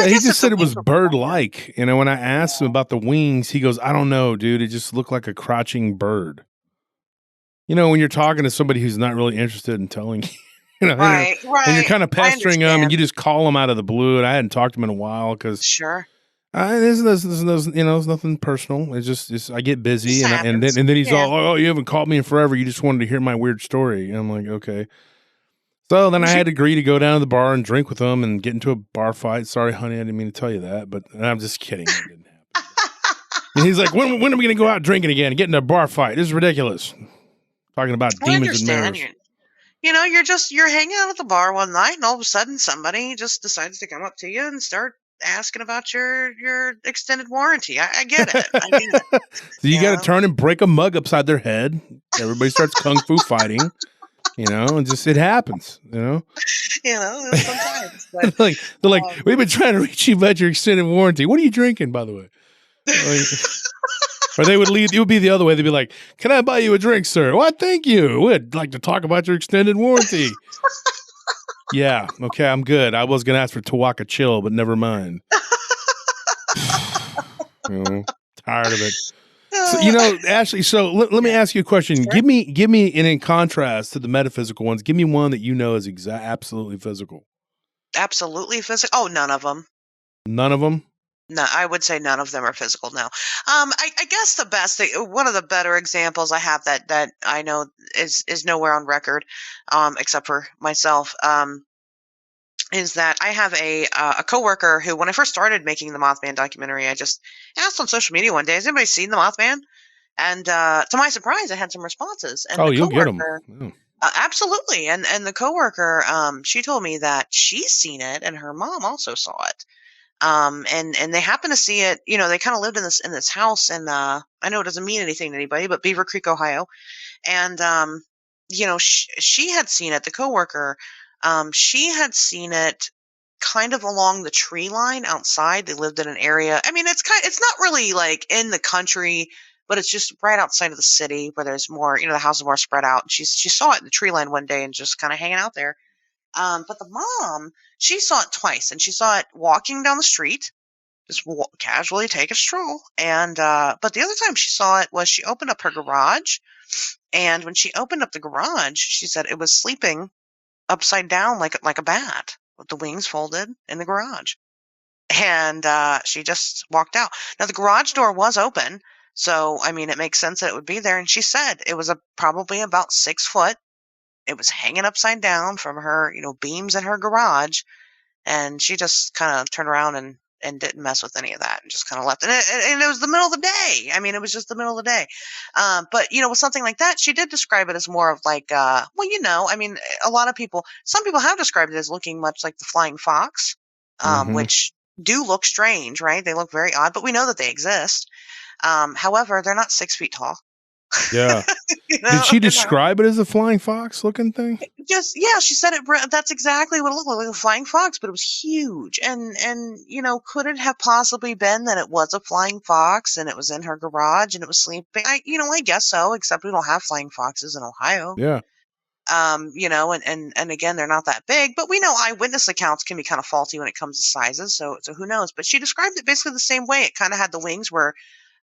he just said it was bird-like. When I asked him about the wings, he goes, I don't know, dude. It just looked like a crouching bird. When you're talking to somebody who's not really interested in telling you, right. And you're kind of pestering them, and you just call them out of the blue. And I hadn't talked to him in a while because sure. There's nothing personal. It's just I get busy, and then he's all, oh, you haven't called me in forever. You just wanted to hear my weird story. And I'm like, okay. So then I had to agree to go down to the bar and drink with him and get into a bar fight. Sorry, honey, I didn't mean to tell you that, but I'm just kidding. It didn't happen. And he's like, when are we going to go out drinking again and get in a bar fight? This is ridiculous. Talking about demons and mirrors. You're hanging out at the bar one night, and all of a sudden somebody just decides to come up to you and start asking about your extended warranty. I get it. So you got to turn and break a mug upside their head. Everybody starts kung fu fighting. And just it happens. Sometimes. But, they're like, we've been trying to reach you about your extended warranty. What are you drinking, by the way? Or it would be the other way. They'd be like, can I buy you a drink, sir? Why, thank you. We'd like to talk about your extended warranty. Yeah, okay, I'm good. I was going to ask for Tawaka Chill, but never mind. Tired of it. So, Ashley, so let me ask you a question. Sure. Give me, and in contrast to the metaphysical ones, give me one that is absolutely physical. Absolutely physical? Oh, none of them. None of them? No, I would say none of them are physical. No. I guess the best thing, one of the better examples I have that I know is nowhere on record, except for myself, is that I have a coworker who, when I first started making the Mothman documentary, I just asked on social media one day, has anybody seen the Mothman? And to my surprise, I had some responses. And you'll get them. Absolutely. And the coworker, she told me that she's seen it, and her mom also saw it. And they happened to see it. They kind of lived in this house, and I know it doesn't mean anything to anybody, but Beaver Creek, Ohio. And she had seen it. The coworker. She had seen it kind of along the tree line outside. They lived in an area. I mean, it's not really like in the country, but it's just right outside of the city where there's more, the houses are more spread out. And she saw it in the tree line one day and just kind of hanging out there. But the mom, she saw it twice, and she saw it walking down the street, just casually take a stroll. And, but the other time she saw it was she opened up her garage. And when she opened up the garage, she said it was sleeping upside down like a bat with the wings folded in the garage. And she just walked out. Now the garage door was open, so I mean it makes sense that it would be there. And she said it was probably about 6 foot. It was hanging upside down from her, beams in her garage, and she just kind of turned around and didn't mess with any of that and just kind of left. And it was the middle of the day. I mean, it was just the middle of the day. But, with something like that, she did describe it as more of like, I mean, some people have described it as looking much like the flying fox, which do look strange, right? They look very odd, but we know that they exist. However, they're not 6 feet tall. Yeah. Did she describe it as a flying fox looking thing? She said it. That's exactly what it looked like a flying fox, but it was huge. And could it have possibly been that it was a flying fox and it was in her garage and it was sleeping? I guess so, except we don't have flying foxes in Ohio. Yeah. And again, they're not that big, but we know eyewitness accounts can be kind of faulty when it comes to sizes. So who knows? But she described it basically the same way. It kind of had the wings where,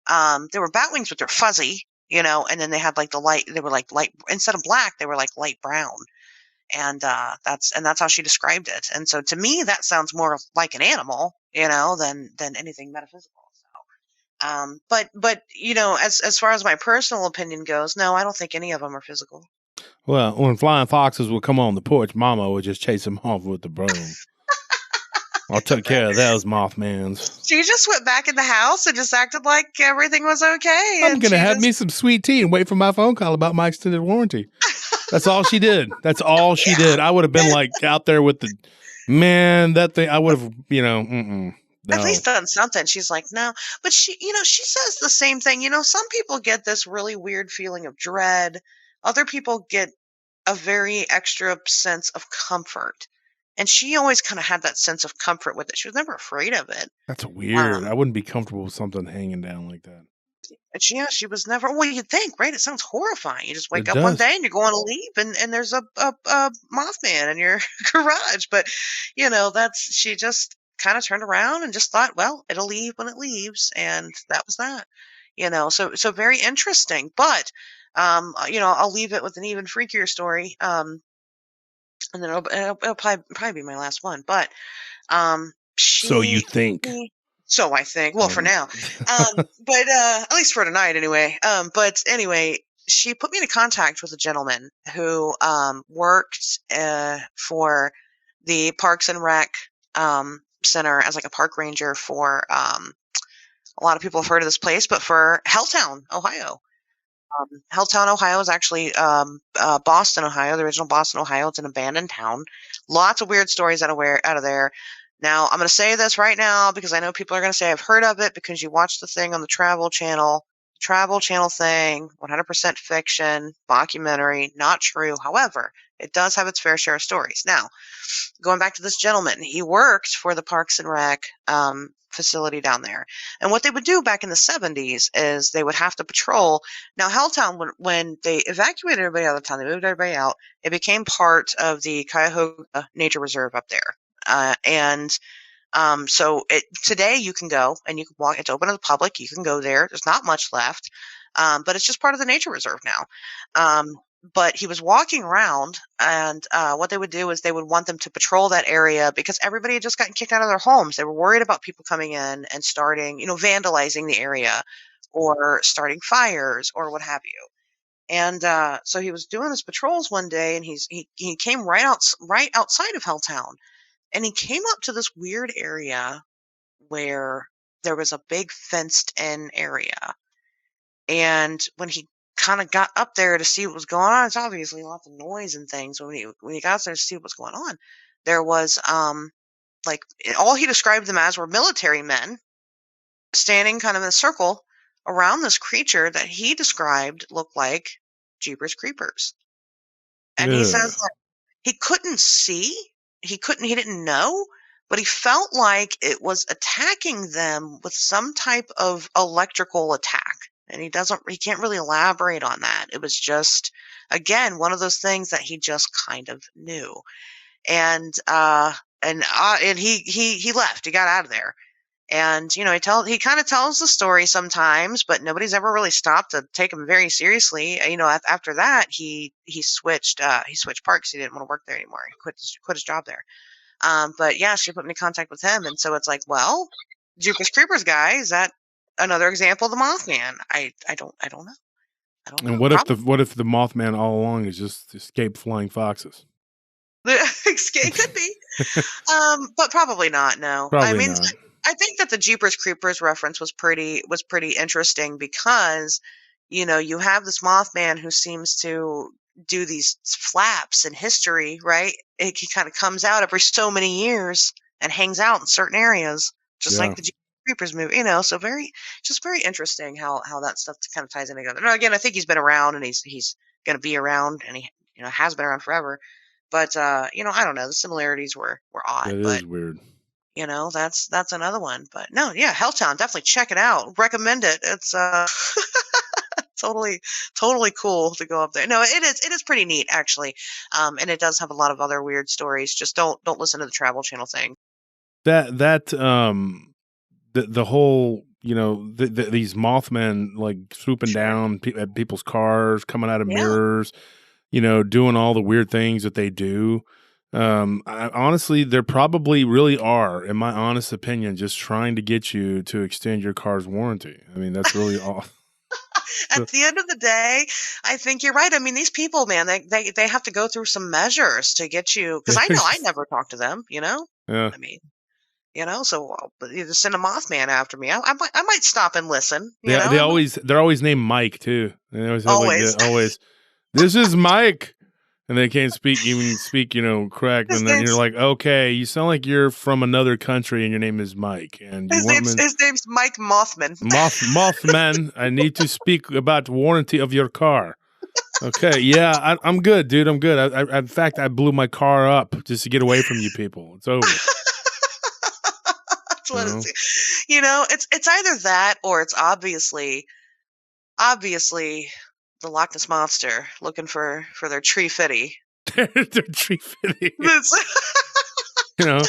they were bat wings, but they're fuzzy. And then they had like the light, they were like light, instead of black, they were like light brown. And that's how she described it. And so to me, that sounds more like an animal, than anything metaphysical. So, but as far as my personal opinion goes, no, I don't think any of them are physical. Well, when flying foxes would come on the porch, Mama would just chase them off with the broom. I took care of those Mothmans. She just went back in the house and just acted like everything was okay. I'm going to have me some sweet tea and wait for my phone call about my extended warranty. That's all she did. That's all she did. I would have been like out there with the that thing. I would have, no. At least done something. She's like, no, but she says the same thing. Some people get this really weird feeling of dread. Other people get a very extra sense of comfort. And she always kind of had that sense of comfort with it. She was never afraid of it. That's weird. I wouldn't be comfortable with something hanging down like that. And she was never. Well, you'd think, right? It sounds horrifying. You just wake up one day and you're going to leave, and there's a Mothman in your garage. But she just kind of turned around and just thought, well, it'll leave when it leaves, and that was that. So very interesting. But I'll leave it with an even freakier story. And then it'll probably be my last one. But so you think. So I think. Well, for now. But at least for tonight anyway. But anyway, she put me into contact with a gentleman who worked for the Parks and Rec Center as like a park ranger for a lot of people have heard of this place, but for Helltown, Ohio. Helltown, Ohio is actually Boston, Ohio, the original Boston, Ohio. It's an abandoned town. Lots of weird stories out of there. Now, I'm going to say this right now because I know people are going to say I've heard of it because you watched the thing on the Travel Channel. Travel Channel thing, 100% fiction, documentary, not true. However, it does have its fair share of stories. Now, going back to this gentleman, he worked for the Parks and Rec facility down there. And what they would do back in the 70s is they would have to patrol. Now, Helltown, when they evacuated everybody out of the town, they moved everybody out, it became part of the Cuyahoga Nature Reserve up there. So today you can go and you can walk. It's open to the public. You can go there. There's not much left, but it's just part of the nature reserve now. But he was walking around, and what they would do is they would want them to patrol that area because everybody had just gotten kicked out of their homes. They were worried about people coming in and starting, vandalizing the area or starting fires or what have you. And so he was doing his patrols one day, and he came right outside of Helltown. And he came up to this weird area where there was a big fenced-in area. And when he kind of got up there to see what was going on, it's obviously lots of noise and things. When he got there to see what was going on, there was all he described them as were military men standing kind of in a circle around this creature that he described looked like Jeepers Creepers. And he says that he couldn't see. He didn't know, but he felt like it was attacking them with some type of electrical attack. And he can't really elaborate on that. It was just, again, one of those things that he just kind of knew. And he left. He got out of there. And, he kind of tells the story sometimes, but nobody's ever really stopped to take him very seriously. After that, he switched parks. He didn't want to work there anymore. He quit his job there. But yeah, she put me in contact with him. And so it's like, well, Jeepers Creepers guy, is that another example of the Mothman? I don't know. And what if the Mothman all along is just escaped flying foxes? It could be. But probably not. No. Probably not. I think that the Jeepers Creepers reference was pretty interesting because, you have this Mothman who seems to do these flaps in history, right? He kind of comes out every so many years and hangs out in certain areas, just like the Jeepers Creepers movie, so very interesting how that stuff kind of ties in together. Now, again, I think he's been around and he's going to be around and he, has been around forever. But, I don't know. The similarities were odd. It is weird. That's another one. But no, yeah, Helltown, definitely check it out. Recommend it. It's totally cool to go up there. No, it is pretty neat actually. And it does have a lot of other weird stories. Just don't listen to the Travel Channel thing. The whole, these Mothmen like swooping down at people's cars, coming out of mirrors. doing all the weird things that they do. Honestly, there probably really are, in my honest opinion, just trying to get you to extend your car's warranty. I mean, that's really all. At the end of the day, I think you're right. I mean, these people, man, they have to go through some measures to get you. Because I know I never talk to them. Yeah. I mean, so you just send a Mothman after me. I might stop and listen. They're always named Mike too. They always have Always. always. This is Mike. And they can't speak correct. And then you're like, okay, you sound like you're from another country and your name is Mike. And his name's Mike Mothman. Mothman, I need to speak about the warranty of your car. Okay, yeah, I'm good, dude. I'm good. In fact, I blew my car up just to get away from you people. It's over. That's what it's either that or it's obviously the Loch Ness Monster looking for their tree fitty. Their tree fitty. The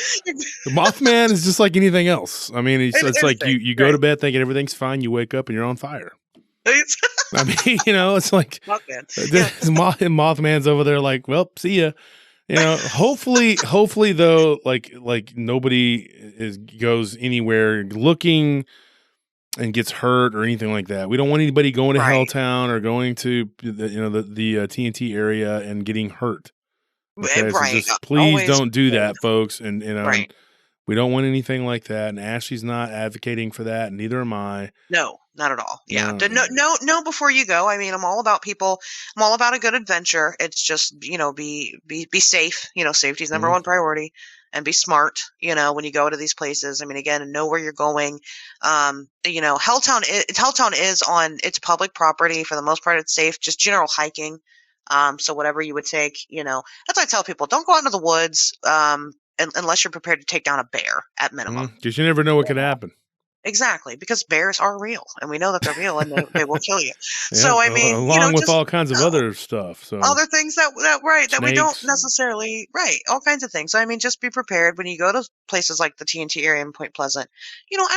Mothman is just like anything else. I mean, it's like you go to bed thinking everything's fine. You wake up and you're on fire. I mean, it's like Mothman. Mothman's over there like, well, see ya. Hopefully though, like nobody goes anywhere looking and gets hurt or anything like that. We don't want anybody going to Helltown or going to the TNT area and getting hurt. Okay? So just please don't do that, folks. And we don't want anything like that. And Ashley's not advocating for that, and neither am I. No, not at all. Yeah, no. Before you go, I mean, I'm all about people. I'm all about a good adventure. It's just be safe. Safety is number one priority. And be smart, when you go to these places. I mean, again, know where you're going. Helltown is on its public property. For the most part, it's safe, just general hiking. So whatever you would take, that's why I tell people, don't go out into the woods unless you're prepared to take down a bear at minimum. Because you never know what could happen. Exactly, because bears are real, and we know that they're real, and they will kill you. Yeah, so I mean, along with all kinds of other stuff, so other things that we don't necessarily all kinds of things. So I mean, just be prepared when you go to places like the TNT area in Point Pleasant.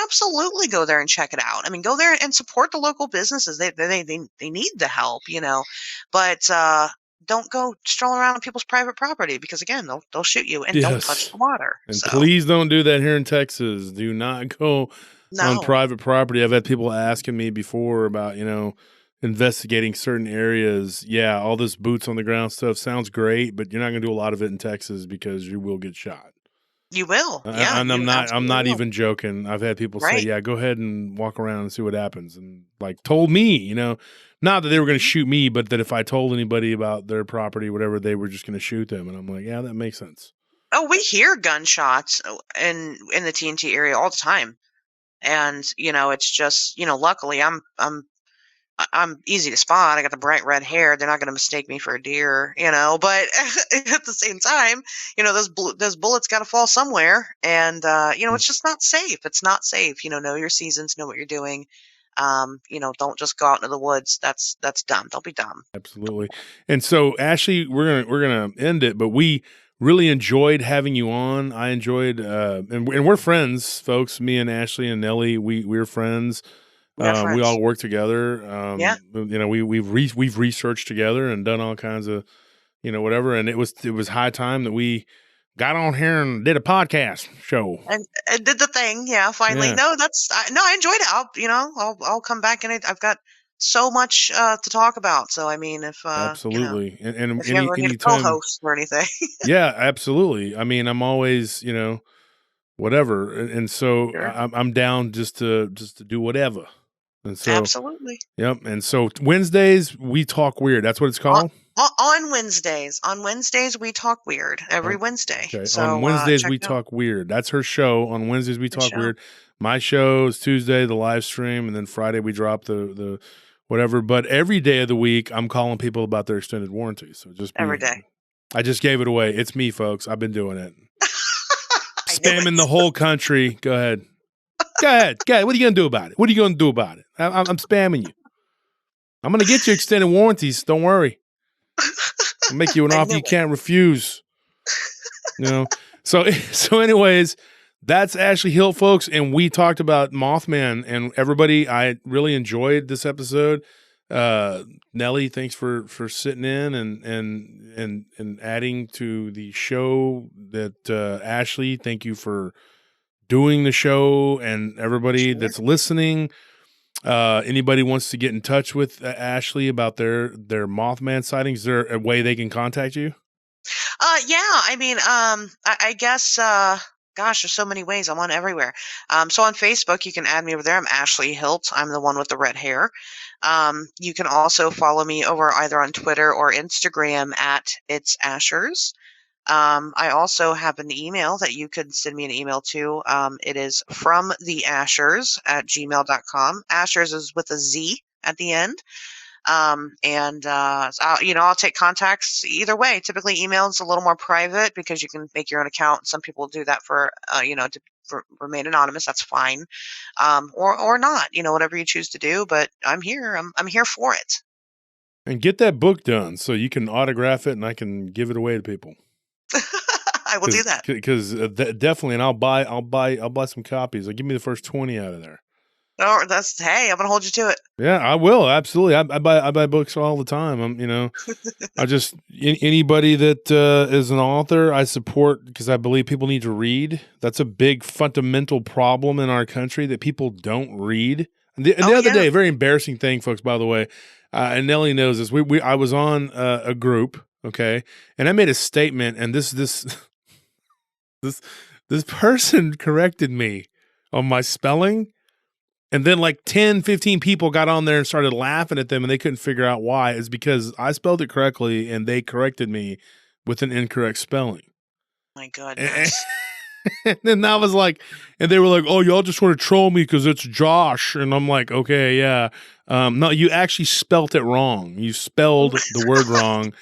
Absolutely go there and check it out. I mean, go there and support the local businesses. They need the help, but don't go strolling around on people's private property because again, they'll shoot you, and don't touch the water. And please don't do that here in Texas. Do not go on private property. I've had people asking me before about, investigating certain areas. Yeah, all this boots on the ground stuff sounds great, but you're not going to do a lot of it in Texas because you will get shot. You will. Yeah. And I'm not even joking. I've had people say, yeah, go ahead and walk around and see what happens. And told me, not that they were going to shoot me, but that if I told anybody about their property, whatever, they were just going to shoot them. And I'm like, yeah, that makes sense. Oh, we hear gunshots in the TNT area all the time. And, it's just, luckily I'm easy to spot. I got the bright red hair. They're not going to mistake me for a deer, but at the same time, those bullets got to fall somewhere. And, it's just not safe. It's not safe. Know your seasons, know what you're doing. Don't just go out into the woods. That's dumb. Don't be dumb. Absolutely. And so Ashley, we're going to end it, but we really enjoyed having you on. I enjoyed, and we're friends, folks. Me and Ashley and Nellie, we're friends. We all work together. We've researched together and done all kinds of, whatever. And it was high time that we got on here and did a podcast show and did the thing. Yeah, finally. Yeah. No, I enjoyed it. I'll come back, and I've got so much to talk about. So I mean, if absolutely, and if you ever need a co-host or anything, yeah, absolutely. I mean, I'm always whatever, and so sure. I'm down just to do whatever. And so absolutely, yep. And so Wednesdays we talk weird. That's what it's called. On Wednesdays we talk weird every Wednesday. Okay. So on Wednesdays we talk weird. That's her show. On Wednesdays we talk weird. My show is Tuesday, the live stream, and then Friday we drop the whatever. But every day of the week I'm calling people about their extended warranty. So just every day. I just gave it away. It's me, folks. I've been doing it. Spamming the whole country. Go ahead. Go ahead. What are you going to do about it? I'm spamming you. I'm going to get you extended warranties. Don't worry. I'll make you an offer you can't refuse. So anyways, that's Ashley Hilt, folks. And we talked about Mothman, and everybody, I really enjoyed this episode. Nelly, thanks for sitting in and adding to the show. That Ashley, thank you for doing the show, and everybody that's listening. Anybody wants to get in touch with Ashley about their Mothman sightings, is there a way they can contact you? Yeah, I mean, I guess, gosh, there's so many ways. I'm on everywhere. So on Facebook, you can add me over there. I'm Ashley Hilt. I'm the one with the red hair. You can also follow me over either on Twitter or Instagram at It's Ashers. I also have an email that you could send me an email to. It is fromtheashers@gmail.com. Ashers is with a Z at the end. So I'll take contacts either way. Typically, email is a little more private because you can make your own account. Some people do that for remain anonymous. That's fine, or not. Whatever you choose to do. But I'm here. I'm here for it. And get that book done so you can autograph it and I can give it away to people. I will do that because definitely, and I'll buy some copies. Give me the first 20 out of there. Oh, hey, I'm gonna hold you to it. Yeah, I will, absolutely. I buy books all the time. I just anybody that is an author, I support because I believe people need to read. That's a big fundamental problem in our country that people don't read. The other day, a very embarrassing thing, folks. By the way, and Nelly knows this. I was on a group, okay, and I made a statement, and this person corrected me on my spelling. And then 10, 15 people got on there and started laughing at them, and they couldn't figure out why. It's because I spelled it correctly, and they corrected me with an incorrect spelling. My goodness. And then I was like, and they were like, oh, y'all just want to troll me because it's Josh. And I'm like, okay, yeah. No, you actually spelt it wrong. You spelled the word wrong.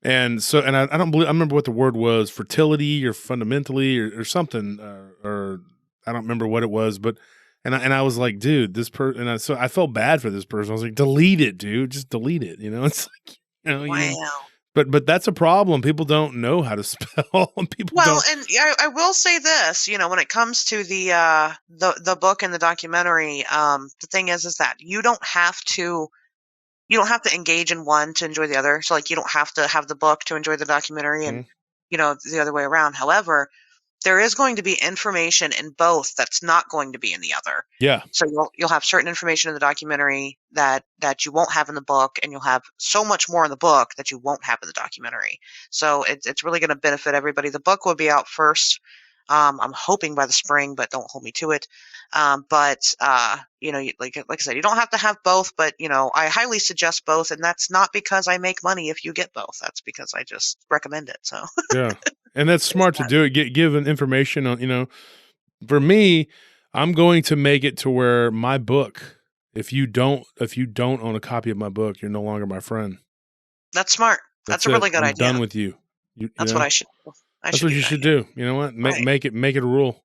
And so, and I remember what the word was, fertility or fundamentally or something, or I don't remember what it was, but. And I was like, dude, this person, so I felt bad for this person. I was like, delete it, dude. Just delete it. It's like, wow. But that's a problem. People don't know how to spell. And I will say this, when it comes to the book and the documentary, the thing is that you don't have to engage in one to enjoy the other. So you don't have to have the book to enjoy the documentary, and the other way around. However, there is going to be information in both that's not going to be in the other. Yeah. So you'll have certain information in the documentary that you won't have in the book, and you'll have so much more in the book that you won't have in the documentary. So it's really going to benefit everybody. The book will be out first. I'm hoping by the spring, but don't hold me to it. Like I said, you don't have to have both, but I highly suggest both, and that's not because I make money if you get both. That's because I just recommend it. So yeah. And that's smart to do it. Give information on, for me, I'm going to make it to where my book, if you don't own a copy of my book, you're no longer my friend. That's smart. That's a really good idea. I'm done with you. That's what I should do. That's what you should do. You know what? Make it a rule.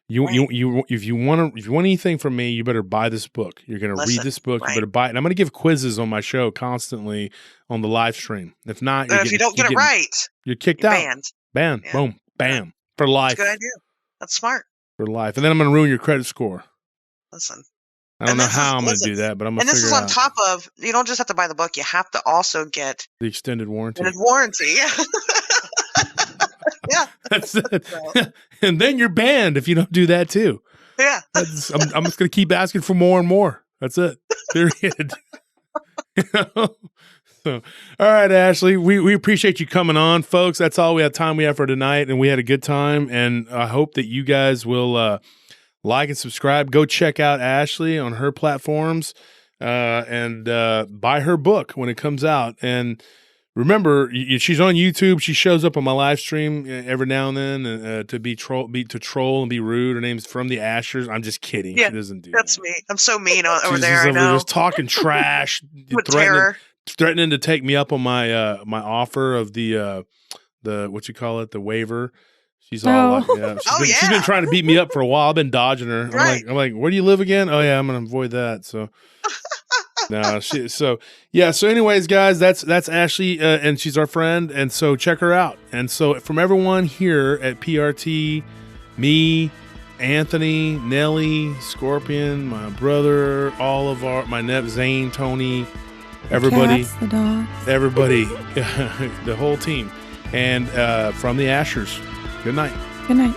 If you want anything from me, you better buy this book. You're going to read this book. Right. You better buy it. And I'm going to give quizzes on my show constantly on the live stream. If not, if you don't get it right, you're kicked out. Banned. Yeah. Boom. Bam. For life. That's a good idea. That's smart. For life. And then I'm going to ruin your credit score. Listen. I don't know how I'm going to do that, but I'm going to figure it out. And this is on top of, you don't just have to buy the book. You have to also get the extended warranty. Yeah. Yeah. That's it. And then you're banned if you don't do that too. Yeah. I'm just going to keep asking for more and more. That's it. Period. So, all right, Ashley, we appreciate you coming on, folks. That's all we have for tonight, and we had a good time, and I hope that you guys will like and subscribe. Go check out Ashley on her platforms and buy her book when it comes out. And remember, she's on YouTube. She shows up on my live stream every now and then to troll and be rude. Her name's From the Ashers. I'm just kidding. Yeah, she doesn't do that's that. Me. I'm so mean over there. I know. Just talking trash, threatening to take me up on my my offer of the what you call it, the waiver. She's all like, she's been trying to beat me up for a while. I've been dodging her. Right. I'm like, where do you live again? Oh yeah, I'm gonna avoid that. So. So anyways, guys, that's Ashley, and she's our friend, and so check her out. And so from everyone here at PRT, me, Anthony, Nelly, Scorpion, my brother, all of my Zane, Tony, everybody, cats, the dogs. everybody, the whole team, and from the Ashers. Good night. Good night.